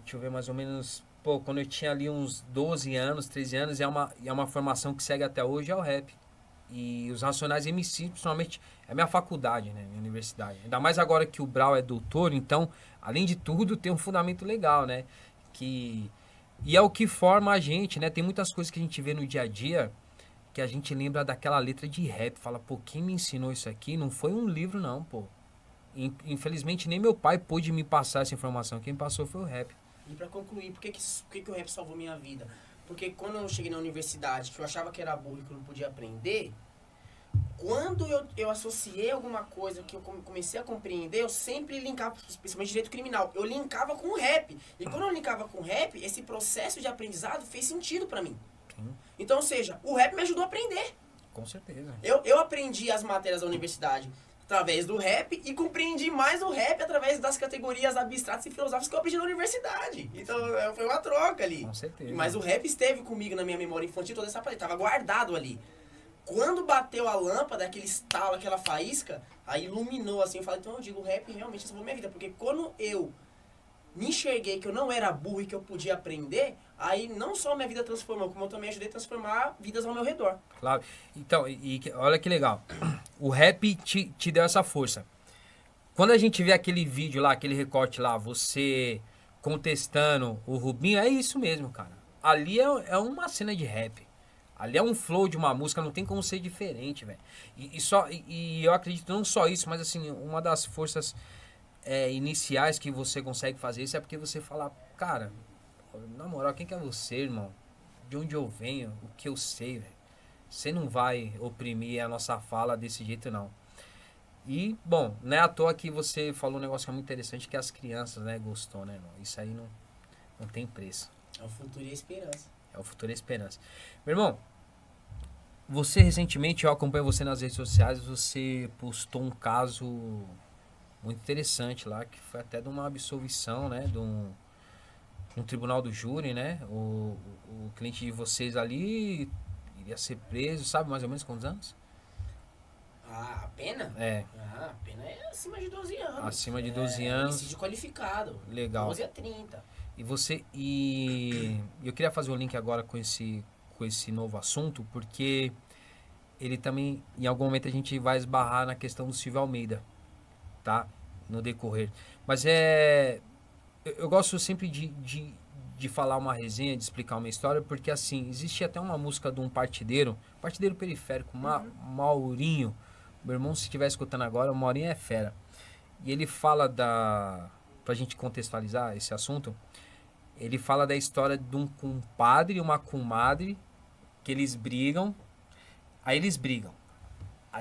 deixa eu ver mais ou menos, quando eu tinha ali uns 12 anos, 13 anos, é uma formação que segue até hoje, é o rap. E os Racionais MC, principalmente, é minha faculdade, né? Minha universidade. Ainda mais agora que o Brau é doutor, então, além de tudo, tem um fundamento legal, né? E é o que forma a gente, né? Tem muitas coisas que a gente vê no dia a dia que a gente lembra daquela letra de rap. Fala, pô, quem me ensinou isso aqui não foi um livro, não, pô. Infelizmente, nem meu pai pôde me passar essa informação. Quem passou foi o rap. E pra concluir, por que o rap salvou minha vida? Porque quando eu cheguei na universidade, que eu achava que era burro e que eu não podia aprender, quando eu associei alguma coisa que eu comecei a compreender, eu sempre linkava, principalmente direito criminal, eu linkava com o rap. E quando eu linkava com o rap, esse processo de aprendizado fez sentido pra mim. Sim. Então, ou seja, o rap me ajudou a aprender. Com certeza. Eu aprendi as matérias da universidade através do rap e compreendi mais o rap através das categorias abstratas e filosóficas que eu aprendi na universidade. Então, foi uma troca ali. Com certeza. Mas o rap esteve comigo na minha memória infantil toda essa parte, tava guardado ali. Quando bateu a lâmpada, aquele estalo, aquela faísca, aí iluminou assim, eu falei, então eu digo, o rap realmente salvou minha vida, porque quando eu me enxerguei que eu não era burro e que eu podia aprender, aí não só minha vida transformou, como eu também ajudei a transformar vidas ao meu redor. Claro. Então, olha que legal. O rap te deu essa força. Quando a gente vê aquele vídeo lá, aquele recorte lá, você contestando o Rubinho, é isso mesmo, cara. Ali é uma cena de rap. Ali é um flow de uma música, não tem como ser diferente, velho. E eu acredito não só isso, mas assim, uma das forças iniciais que você consegue fazer isso é porque você fala, cara, na moral, quem que é você, irmão? De onde eu venho? O que eu sei, velho? Você não vai oprimir a nossa fala desse jeito, não. E, bom, não é à toa que você falou um negócio que é muito interessante, que as crianças, né, gostou, né, irmão? Isso aí não tem preço. É o futuro e a esperança. É o futuro e a esperança. Meu irmão, você recentemente, eu acompanho você nas redes sociais, você postou um caso muito interessante lá, que foi até de uma absolvição, né, de um tribunal do júri, né? O cliente de vocês ali iria ser preso, sabe mais ou menos quantos anos? Ah, a pena? É. Ah, a pena é acima de 12 anos. Acima de 12 anos. Homicídio qualificado. Legal. 12 a 30. E eu queria fazer um link agora com esse novo assunto, porque ele também, em algum momento a gente vai esbarrar na questão do Silvio Almeida, tá? No decorrer. Mas eu gosto sempre de falar uma resenha, de explicar uma história, porque assim, existe até uma música de um partideiro periférico, Maurinho. Meu irmão, se estiver escutando agora, o Maurinho é fera. E ele fala pra gente contextualizar esse assunto, ele fala da história de um compadre e uma comadre, que eles brigam, aí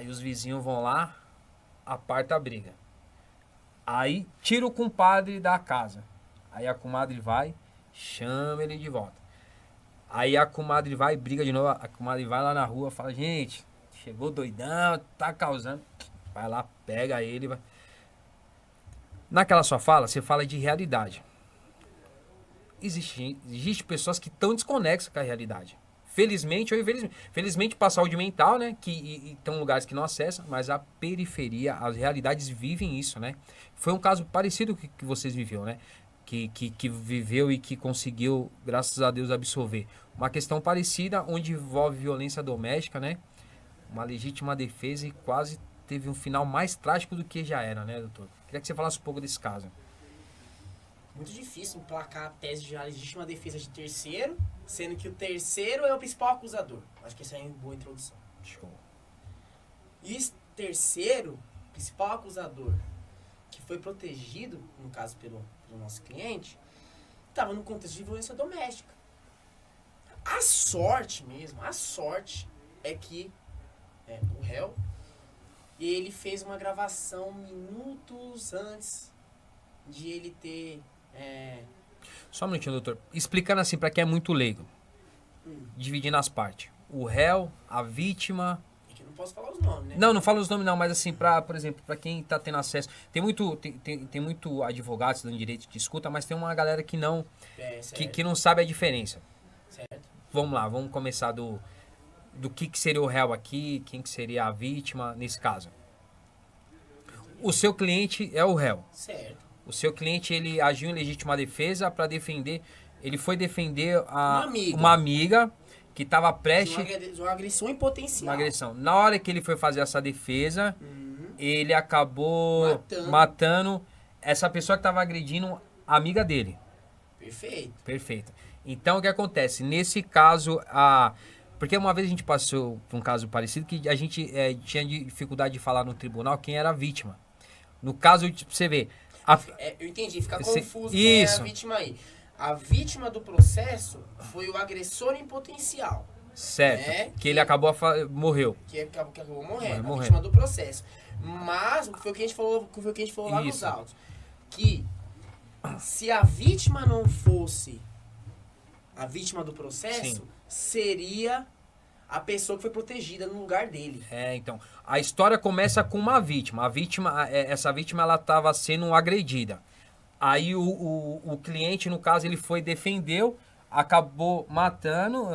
os vizinhos vão lá, aparta a briga. Aí tira o compadre da casa. Aí a comadre vai, chama ele de volta. Aí a comadre vai, briga de novo, a comadre vai lá na rua, fala, gente, chegou doidão, tá causando. Vai lá, pega ele, vai. Naquela sua fala, você fala de realidade. Existe pessoas que estão desconexas com a realidade. Felizmente ou infelizmente. Felizmente para a saúde mental, né? Que estão lugares que não acessam, mas a periferia, as realidades vivem isso, né? Foi um caso parecido que vocês viveram, né? Que viveu e que conseguiu, graças a Deus, absorver. Uma questão parecida, onde envolve violência doméstica, né? Uma legítima defesa e quase teve um final mais trágico do que já era, né, doutor? Queria que você falasse um pouco desse caso. Muito difícil emplacar a tese de legítima defesa de terceiro, sendo que o terceiro é o principal acusador. Acho que essa é uma boa introdução. Show. E esse terceiro, principal acusador, que foi protegido, no caso pelo nosso cliente, estava no contexto de violência doméstica. A sorte é que o réu, ele fez uma gravação minutos antes de ele ter... Só um minutinho, doutor. Explicando assim para quem é muito leigo. Dividindo as partes. O réu, a vítima... É que eu não posso falar os nomes, né? Não falo os nomes não, mas assim, por exemplo, para quem tá tendo acesso... Tem muito advogado estudando direito que escuta, mas tem uma galera que não... que não sabe a diferença. Certo. Vamos lá, vamos começar do que seria o réu aqui, quem que seria a vítima nesse caso. O seu cliente é o réu. Certo. O seu cliente, ele agiu em legítima defesa para defender... Ele foi defender uma amiga que estava prestes... De uma agressão em potencial. Uma agressão. Na hora que ele foi fazer essa defesa, ele acabou matando essa pessoa que estava agredindo a amiga dele. Perfeito. Então, o que acontece? Nesse caso, porque uma vez a gente passou por um caso parecido que a gente tinha dificuldade de falar no tribunal quem era a vítima. No caso, você vê... Eu entendi, fica confuso quem é a vítima aí. a vítima do processo foi o agressor em potencial. Certo. Né? Que ele acabou, morreu. Que acabou morrendo, Morrendo. a vítima do processo. Mas, o que foi o que a gente falou lá nos Isso. autos. Que se a vítima não fosse a vítima do processo, Sim. seria a pessoa que foi protegida no lugar dele. Então, a história começa com uma vítima. Essa vítima, ela estava sendo agredida. Aí o cliente, no caso, ele foi, defendeu, acabou matando,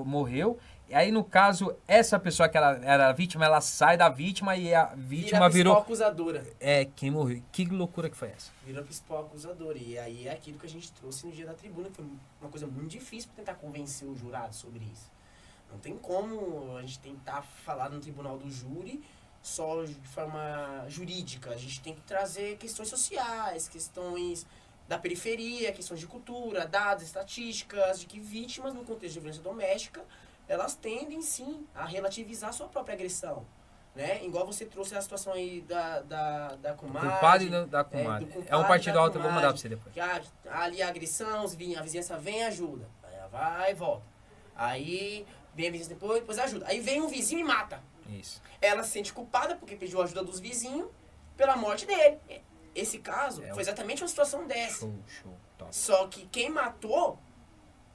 morreu. E aí, no caso, essa pessoa que era a vítima, ela sai da vítima e a vítima virou... acusadora. Quem morreu. Que loucura que foi essa? Virou principal acusadora. E aí é aquilo que a gente trouxe no dia da tribuna, que foi uma coisa muito difícil para tentar convencer o jurado sobre isso. Não tem como a gente tentar falar no tribunal do júri só de forma jurídica. A gente tem que trazer questões sociais, questões da periferia, questões de cultura, dados, estatísticas, de que vítimas no contexto de violência doméstica, elas tendem sim a relativizar a sua própria agressão. Né? Igual você trouxe a situação aí da comadre. Culpado e da comadre. É um partido alto, eu vou mandar pra você depois. Que ali a agressão, a vizinhança vem e ajuda. Aí ela vai e volta. Aí vem a vizinhança depois ajuda. Aí vem um vizinho e mata. Isso. Ela se sente culpada porque pediu ajuda dos vizinhos pela morte dele. Esse caso foi exatamente uma situação dessa. Show. Top. Só que quem matou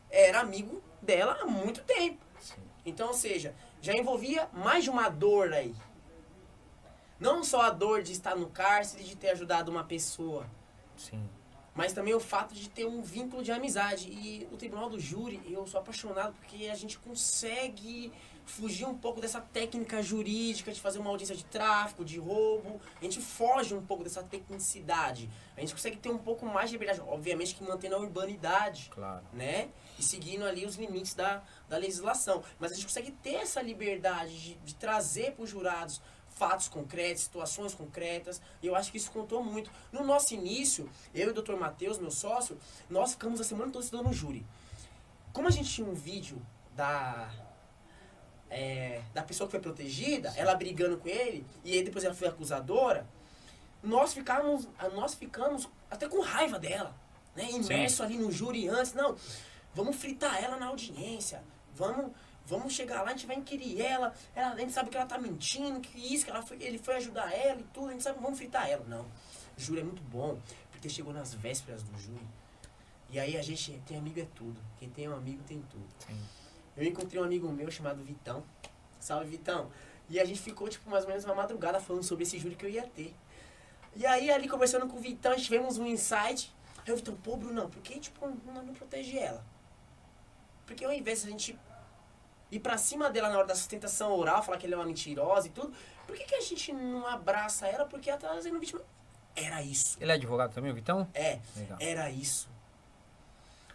era amigo dela há muito tempo. Sim. Então, ou seja, já envolvia mais de uma dor aí. Não só a dor de estar no cárcere, de ter ajudado uma pessoa. Sim. Mas também o fato de ter um vínculo de amizade. E o tribunal do júri, eu sou apaixonado porque a gente consegue fugir um pouco dessa técnica jurídica de fazer uma audiência de tráfico, de roubo. A gente foge um pouco dessa tecnicidade. A gente consegue ter um pouco mais de liberdade. Obviamente que mantendo a urbanidade. Claro. Né? E seguindo ali os limites da legislação. Mas a gente consegue ter essa liberdade de trazer para os jurados fatos concretos, situações concretas, e eu acho que isso contou muito. No nosso início, eu e o Dr. Matheus, meu sócio, nós ficamos a semana toda estudando o júri. Como a gente tinha um vídeo da pessoa que foi protegida, ela brigando com ele, e aí depois ela foi acusadora, nós ficamos até com raiva dela, né? Imerso ali no júri antes, não, vamos fritar ela na audiência, vamos chegar lá, a gente vai inquirir ela, a gente sabe que ela tá mentindo, que isso, que ele foi ajudar ela e tudo, a gente sabe, vamos fritar ela. Não, o júri é muito bom, porque chegou nas vésperas do júri, e aí a gente tem amigo é tudo, quem tem um amigo tem tudo. Sim. Eu encontrei um amigo meu chamado Vitão, salve Vitão, e a gente ficou tipo mais ou menos uma madrugada falando sobre esse júri que eu ia ter. E aí ali conversando com o Vitão, a gente tivemos um insight, aí o Vitão, pô Brunão, por que tipo, não protege ela? Porque ao invés de a gente ir pra cima dela na hora da sustentação oral, falar que ela é uma mentirosa e tudo, por que a gente não abraça ela? Porque ela tá fazendo vítima. Era isso. Ele é advogado também, o Vitão? Legal. Era isso.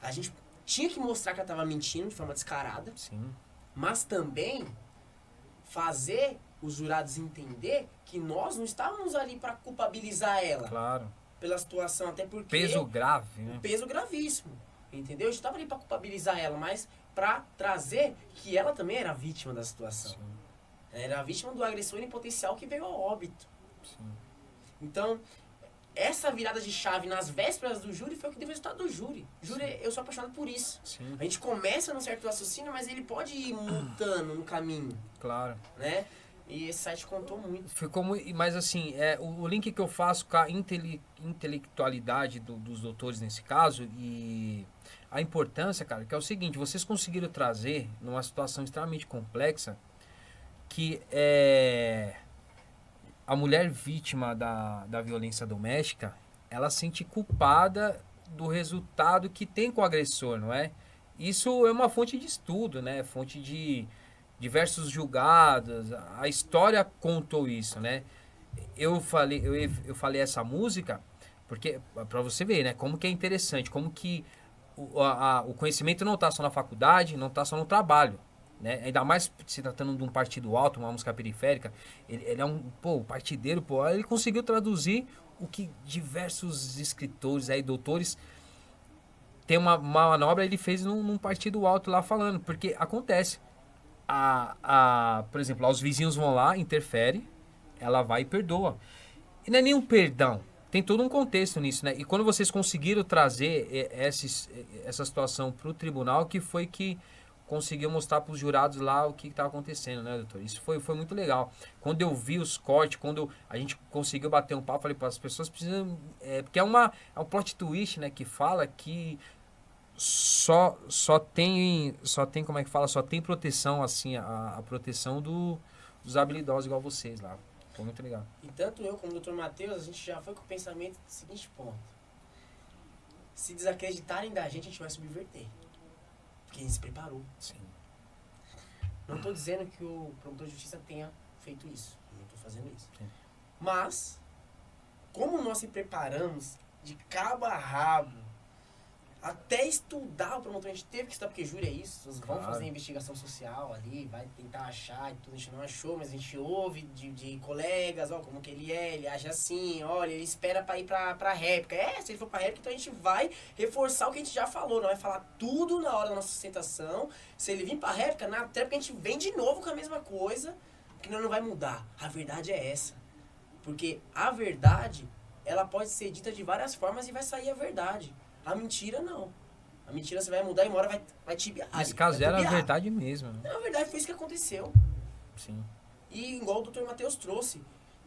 A gente tinha que mostrar que ela tava mentindo de forma descarada. Sim. Mas também fazer os jurados entender que nós não estávamos ali pra culpabilizar ela. Claro. Pela situação, até porque... Peso grave, né? Peso gravíssimo. Entendeu? A gente estava ali para culpabilizar ela, mas para trazer que ela também era vítima da situação. Sim. Ela era vítima do agressor em potencial que veio ao óbito. Sim. Então, essa virada de chave nas vésperas do júri foi o que deu o resultado do júri. Júri, eu sou apaixonado por isso. Sim. A gente começa num certo raciocínio, mas ele pode ir mutando no caminho. Claro. Né? E esse site contou muito. Ficou muito, mas assim, o link que eu faço com a intelectualidade dos doutores nesse caso e a importância, cara, que é o seguinte, vocês conseguiram trazer numa situação extremamente complexa que a mulher vítima da violência doméstica, ela se sente culpada do resultado que tem com o agressor, não é? Isso é uma fonte de estudo, né? Fonte de diversos julgados, a história contou isso, né? Eu falei essa música porque para você ver, né? Como que é interessante, como que o conhecimento não está só na faculdade, não está só no trabalho, né? Ainda mais se tratando de um partido alto, uma música periférica, ele é partideiro, ele conseguiu traduzir o que diversos escritores aí, doutores, tem uma manobra ele fez num partido alto lá falando, porque acontece. Por exemplo, os vizinhos vão lá, interfere, ela vai e perdoa. E não é nenhum perdão. tem todo um contexto nisso, né? E quando vocês conseguiram trazer essa situação para o tribunal, que foi que conseguiu mostrar para os jurados lá o que estava acontecendo, né, doutor? Isso foi muito legal. Quando eu vi os cortes, quando a gente conseguiu bater um papo, falei, as pessoas precisam... porque é um plot twist, né, que fala que só tem, como é que fala? Só tem proteção, assim, a proteção dos habilidosos igual vocês lá. Foi muito legal. E tanto eu como o Dr. Matheus, a gente já foi com o pensamento do seguinte ponto. Se desacreditarem da gente vai subverter. Porque a gente se preparou. Sim. Não estou dizendo que o promotor de justiça tenha feito isso. Não estou fazendo isso. Sim. Mas, como nós se preparamos de cabo a rabo, até estudar o promotor, a gente teve que estudar, porque júri é isso, eles vão fazer investigação social ali, vai tentar achar e tudo, a gente não achou, mas a gente ouve de colegas, ó, como que ele age assim, olha, ele espera pra ir pra réplica. Se ele for pra réplica, então a gente vai reforçar o que a gente já falou, não vai falar tudo na hora da nossa sustentação. Se ele vir pra réplica, na tréplica a gente vem de novo com a mesma coisa, que não vai mudar. A verdade é essa. Porque a verdade, ela pode ser dita de várias formas e vai sair a verdade. A mentira, não. A mentira você vai mudar e uma hora vai tibiar. Nesse caso era a verdade mesmo. Né? Não, a verdade foi isso que aconteceu. Sim. E igual o Dr. Matheus trouxe.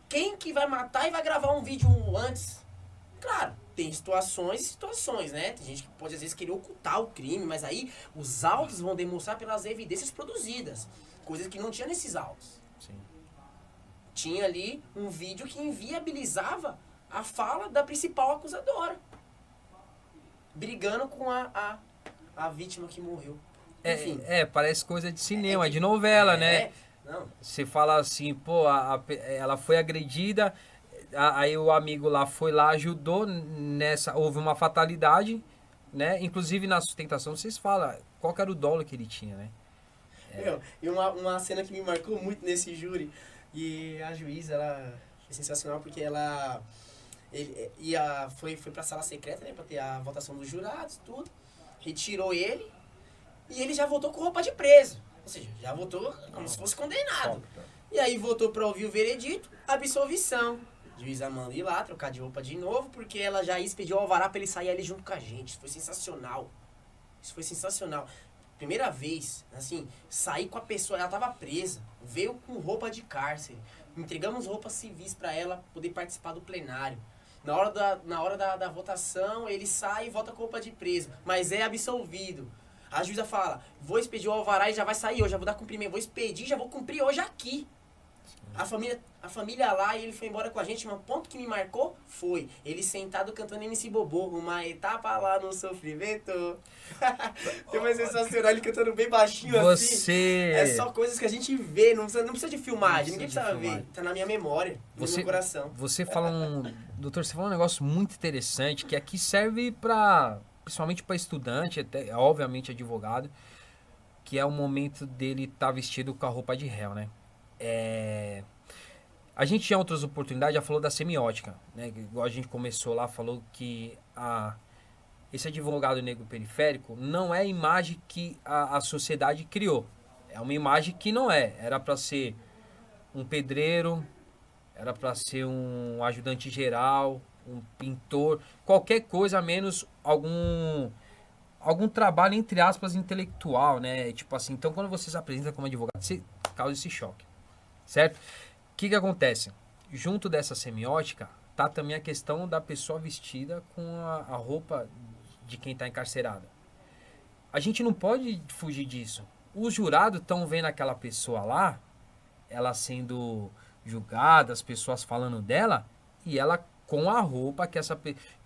Quem que vai matar e vai gravar um vídeo antes? Claro, tem situações e situações, né? Tem gente que pode às vezes querer ocultar o crime, mas aí os autos vão demonstrar pelas evidências produzidas. Coisas que não tinha nesses autos. Sim. Tinha ali um vídeo que inviabilizava a fala da principal acusadora. Brigando com a vítima que morreu. Enfim. Parece coisa de cinema, de novela, né? Não. Você fala assim, pô, ela foi agredida, aí o amigo lá foi lá, ajudou houve uma fatalidade, né? Inclusive na sustentação vocês falam qual que era o dolo que ele tinha, né? E uma cena que me marcou muito nesse júri, e a juíza, ela é sensacional porque ela... foi pra sala secreta, né, pra ter a votação dos jurados, tudo. Retirou ele e ele já votou com roupa de preso. Ou seja, já votou como se fosse condenado. E aí votou pra ouvir o veredito, absolvição. A juíza manda ir lá, trocar de roupa de novo, porque ela já expediu o alvará pra ele sair ali junto com a gente. Isso foi sensacional. Isso foi sensacional. Primeira vez, assim, sair com a pessoa, ela tava presa, veio com roupa de cárcere. Entregamos roupas civis pra ela poder participar do plenário. Na hora da votação, ele sai e vota com roupa de preso, mas é absolvido. A juíza fala, vou expedir o alvará e já vai sair hoje, já vou dar cumprimento, vou expedir e já vou cumprir hoje aqui. A família lá, e ele foi embora com a gente, mas o ponto que me marcou foi ele sentado cantando MC Bobô, uma etapa lá no sofrimento. Foi sensacional, ele cantando bem baixinho assim. É só coisas que a gente vê, não precisa de filmagem, ninguém precisa ver. Tá na minha memória, no meu coração. Você fala doutor, você fala um negócio muito interessante, que aqui serve principalmente para estudante, até, obviamente advogado, que é o momento dele estar vestido com a roupa de réu, né? A gente tinha outras oportunidades, já falou da semiótica, né? Igual a gente começou lá, falou que esse advogado negro periférico não é a imagem que a sociedade criou. É uma imagem que não é. Era para ser um pedreiro, era para ser um ajudante geral, um pintor, qualquer coisa menos algum trabalho, entre aspas, intelectual, né? Tipo assim, então quando você se apresenta como advogado, você causa esse choque, certo? O que acontece? Junto dessa semiótica, tá também a questão da pessoa vestida com a roupa de quem está encarcerada. A gente não pode fugir disso. Os jurados estão vendo aquela pessoa lá, ela sendo julgada, as pessoas falando dela, e ela com a roupa que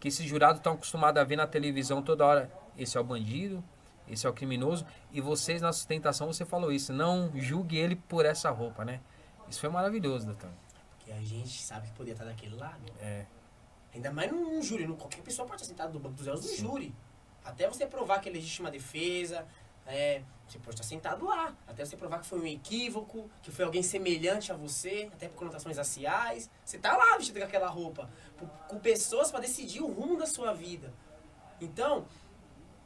esses jurados estão acostumados a ver na televisão toda hora. Esse é o bandido, esse é o criminoso. E vocês, na sustentação, você falou isso. Não julgue ele por essa roupa, né? Isso foi maravilhoso, doutor. Porque a gente sabe que podia estar daquele lado. Ainda mais num júri. Qualquer pessoa pode estar sentado no banco dos réus no júri. Até você provar que é legítima defesa, você pode estar sentado lá. Até você provar que foi um equívoco, que foi alguém semelhante a você, até por conotações raciais. Você tá lá vestido com aquela roupa, com pessoas para decidir o rumo da sua vida. Então,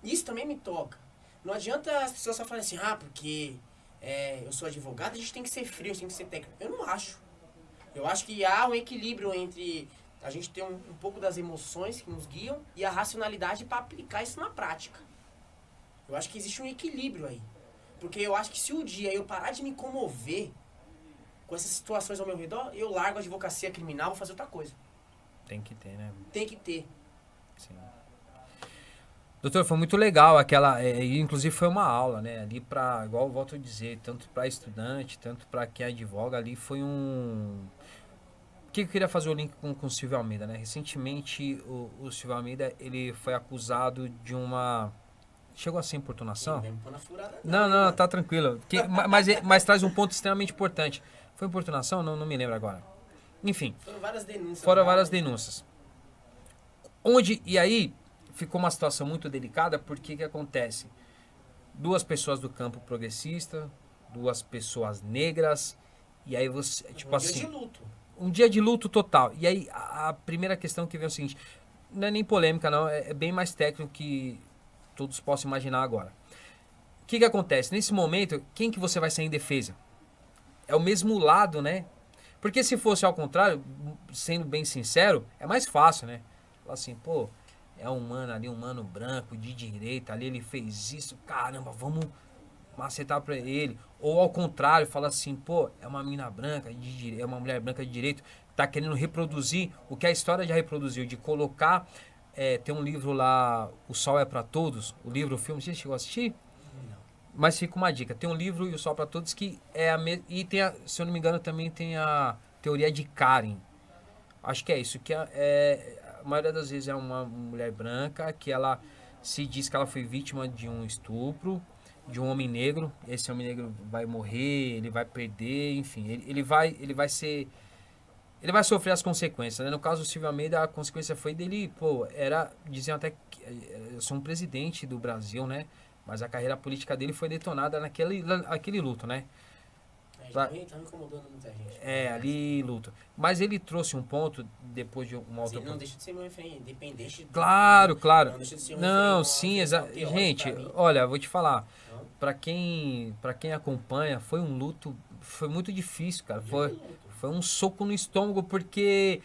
isso também me toca. Não adianta as pessoas só falarem assim, porque eu sou advogado, a gente tem que ser frio, a gente tem que ser técnico. Eu não acho. Eu acho que há um equilíbrio entre a gente ter um pouco das emoções que nos guiam e a racionalidade para aplicar isso na prática. Eu acho que existe um equilíbrio aí. Porque eu acho que se um dia eu parar de me comover com essas situações ao meu redor, eu largo a advocacia criminal e vou fazer outra coisa. Tem que ter, né? Tem que ter. Sim. Doutor, foi muito legal aquela, inclusive foi uma aula, né, ali para, igual eu volto a dizer, tanto para estudante, tanto para quem advoga, ali foi um... O que eu queria fazer o link com o Silvio Almeida, né? Recentemente o Silvio Almeida, ele foi acusado de uma... Chegou a ser importunação? Não vai me pôr na furada, Não, mano. tá tranquilo. Mas traz um ponto extremamente importante. Foi importunação? Não me lembro agora. Enfim, Foram várias denúncias. foram lá, várias né? denúncias. E aí ficou uma situação muito delicada, porque que acontece? Duas pessoas do campo progressista, duas pessoas negras, e aí você, tipo Um assim, dia de luto. um dia de luto total. E aí a primeira questão que vem é o seguinte, não é nem polêmica não, é bem mais técnico que todos possam imaginar agora. O que acontece? Nesse momento, quem que você vai sair em defesa? É o mesmo lado, né? Porque se fosse ao contrário, sendo bem sincero, é mais fácil, né? Falar assim, pô, é um mano ali, um mano branco, de direita, ali ele fez isso, caramba, vamos macetar pra ele. Ou ao contrário, fala assim, pô, é uma mina branca, é uma mulher branca de direito, tá querendo reproduzir o que a história já reproduziu, de colocar, tem um livro lá, O Sol é pra Todos, o livro, o filme, você chegou a assistir? Mas fica uma dica, tem um livro, E o Sol para Todos, que é e tem se eu não me engano também tem a teoria de Karen. Acho que é isso, que a maioria das vezes é uma mulher branca que ela se diz que ela foi vítima de um estupro de um homem negro. Esse homem negro vai morrer, ele vai perder, enfim, ele vai sofrer as consequências, né? No caso do Silvio Almeida, a consequência foi dele, pô, diziam até que eu sou um presidente do Brasil, né? Mas a carreira política dele foi detonada aquele luto, né? Tá me incomodando muita gente. Ali luto. Mas ele trouxe um ponto, depois de uma outra... Não deixa de ser meu referente, independente... Claro. Não deixa de ser um Não, referente, sim, uma teórica gente, pra mim. olha, vou te falar. Não. Pra quem acompanha, foi um luto, foi muito difícil, cara. Foi um soco no estômago, porque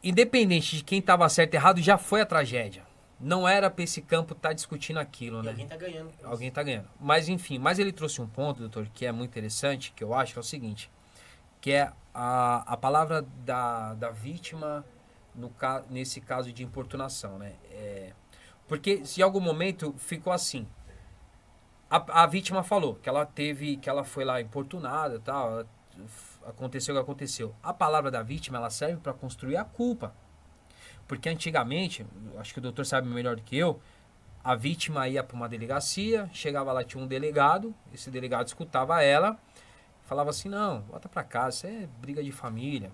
independente de quem tava certo e errado, já foi a tragédia. Não era pra esse campo estar discutindo aquilo, né? Alguém tá ganhando. com Alguém isso. tá ganhando. Mas enfim, ele trouxe um ponto, doutor, que é muito interessante, que eu acho que é o seguinte, que é a palavra da vítima nesse caso de importunação, né? Porque se em algum momento ficou assim, a vítima falou que ela foi lá importunada, tal, aconteceu o que aconteceu. A palavra da vítima, ela serve para construir a culpa. Porque antigamente, acho que o doutor sabe melhor do que eu, a vítima ia para uma delegacia, chegava lá, tinha um delegado, esse delegado escutava ela, falava assim, não, volta para casa, isso é briga de família.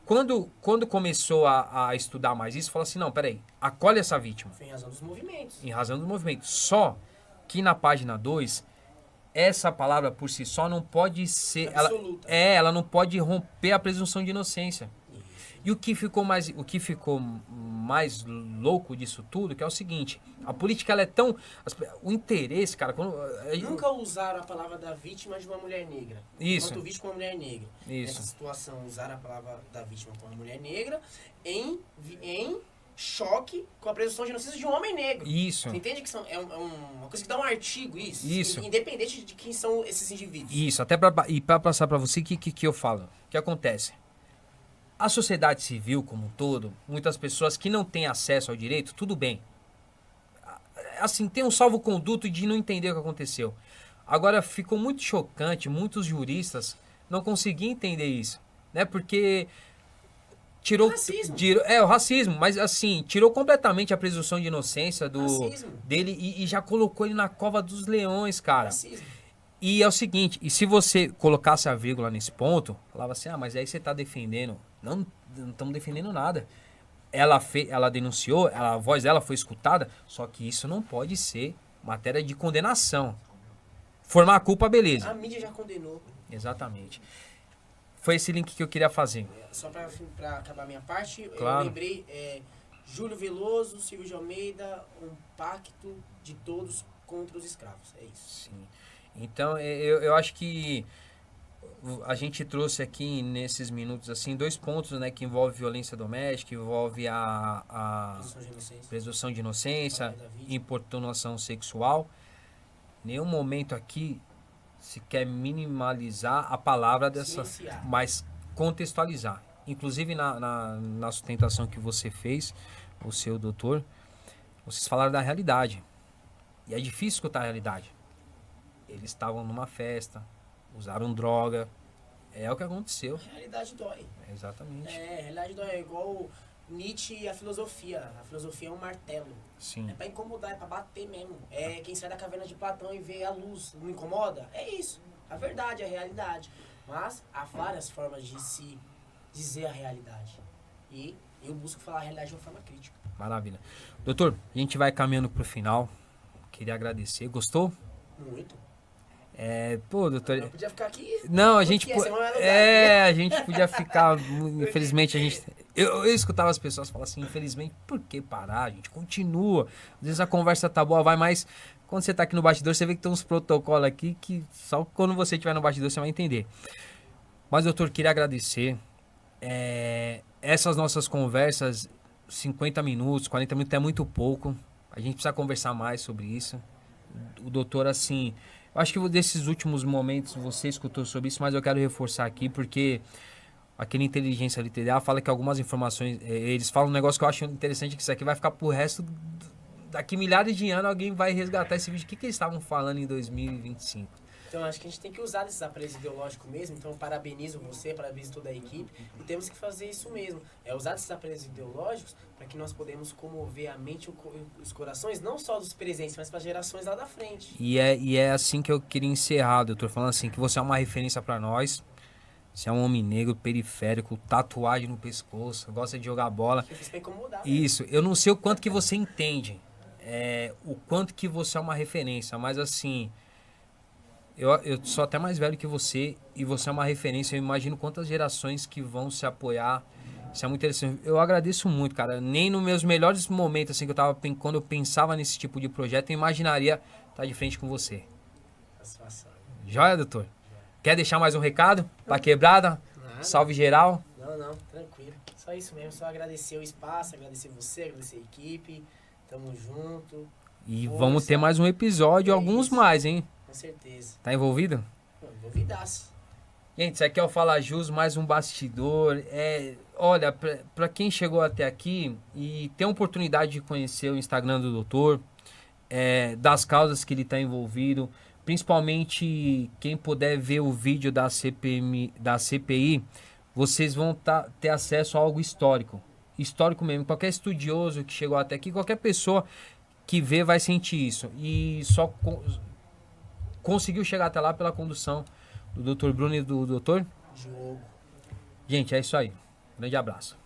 Quando começou a estudar mais isso, falou assim, não, peraí, acolhe essa vítima. Foi em razão dos movimentos. Em razão do movimento. Só que na página 2, essa palavra por si só não pode ser... Absoluta. Ela não pode romper a presunção de inocência. E o que ficou mais louco disso tudo, que é o seguinte, a política ela é tão... O interesse, cara... Nunca usaram a palavra da vítima de uma mulher negra. Isso. Enquanto vítima uma mulher negra. Isso. Nessa situação, usaram a palavra da vítima com uma mulher negra em choque com a presunção de inocência de um homem negro. Isso. Você entende que é uma coisa que dá um artigo, isso? Isso. Independente de quem são esses indivíduos. Isso, até para passar para você, que eu falo? O que acontece? A sociedade civil como um todo, muitas pessoas que não têm acesso ao direito, tudo bem. Assim, tem um salvo-conduto de não entender o que aconteceu. Agora, ficou muito chocante, muitos juristas não conseguiam entender isso, né? Porque tirou... Racismo. O racismo, mas assim, tirou completamente a presunção de inocência Racismo. dele e já colocou ele na cova dos leões, cara. Racismo. E é o seguinte, e se você colocasse a vírgula nesse ponto, falava assim, mas aí você tá defendendo. Não estamos defendendo nada. Ela denunciou, a voz dela foi escutada, só que isso não pode ser matéria de condenação. Formar a culpa, beleza. A mídia já condenou. Exatamente. Foi esse link que eu queria fazer. Só pra acabar a minha parte, Claro. eu lembrei Júlio Veloso, Silvio de Almeida, um pacto de todos contra os escravos. É isso. Sim. Então, eu acho que a gente trouxe aqui nesses minutos assim 2 pontos, né, que envolve violência doméstica, envolve a presunção de inocência, importunação sexual. Nenhum momento aqui se quer minimalizar a palavra dessa, mas contextualizar. Inclusive na sustentação que você fez, o seu doutor, vocês falaram da realidade. E é difícil escutar a realidade. Eles estavam numa festa, usaram droga. É o que aconteceu. A realidade dói. Exatamente. A realidade dói. É igual Nietzsche e a filosofia. A filosofia é um martelo. Sim. É pra incomodar, é pra bater mesmo. É quem sai da caverna de Platão e vê a luz. Não incomoda? É isso. A verdade, a realidade. Mas há várias formas de se dizer a realidade. E eu busco falar a realidade de uma forma crítica. Maravilha. Doutor, a gente vai caminhando pro final. Queria agradecer. Gostou? Muito. Pô, doutor. Eu podia ficar aqui. Não, a gente. A gente podia ficar. Infelizmente, a gente. Eu escutava as pessoas falar assim, infelizmente, por que parar? A gente continua. Às vezes a conversa tá boa, vai, mas quando você tá aqui no bastidor, você vê que tem uns protocolos aqui que só quando você estiver no bastidor você vai entender. Mas, doutor, queria agradecer. Essas nossas conversas, 50 minutos, 40 minutos é muito pouco. A gente precisa conversar mais sobre isso. O doutor, assim... Eu acho que desses últimos momentos você escutou sobre isso, mas eu quero reforçar aqui, porque aquele Inteligência LTDA fala que algumas informações... Eles falam um negócio que eu acho interessante, que isso aqui vai ficar pro resto... Daqui milhares de anos alguém vai resgatar esse vídeo. O que eles estavam falando em 2025? Então, acho que a gente tem que usar desses apreços ideológicos mesmo. Então, eu parabenizo você, parabenizo toda a equipe. E temos que fazer isso mesmo. Usar desses apreços ideológicos para que nós podemos comover a mente e os corações, não só dos presentes, mas para gerações lá da frente. E é assim que eu queria encerrar, doutor. Falando assim, que você é uma referência para nós. Você é um homem negro, periférico, tatuagem no pescoço, gosta de jogar bola. Eu fiz pra incomodar. Isso. Eu não sei o quanto que você entende. O quanto que você é uma referência. Mas assim... Eu sou até mais velho que você e você é uma referência. Eu imagino quantas gerações que vão se apoiar. Isso é muito interessante. Eu agradeço muito, cara. Nem nos meus melhores momentos, assim, quando eu pensava nesse tipo de projeto, eu imaginaria estar de frente com você. Satisfação. Joia, doutor? Quer deixar mais um recado pra quebrada? Nada. Salve geral. Não, tranquilo. Só isso mesmo, só agradecer o espaço, agradecer você, agradecer a equipe. Tamo junto. E Força. vamos ter mais um episódio, alguns isso. mais, hein? Com certeza. Tá envolvido? Envolvidaço. Gente, isso aqui é o Fala Jus, mais um bastidor. Olha, pra quem chegou até aqui e tem a oportunidade de conhecer o Instagram do doutor, das causas que ele está envolvido, principalmente quem puder ver o vídeo da CPI, vocês vão ter acesso a algo histórico. Histórico mesmo. Qualquer estudioso que chegou até aqui, qualquer pessoa que vê vai sentir isso. E só conseguiu chegar até lá pela condução do Dr. Bruno e do Dr. Diogo. Gente, é isso aí. Grande abraço.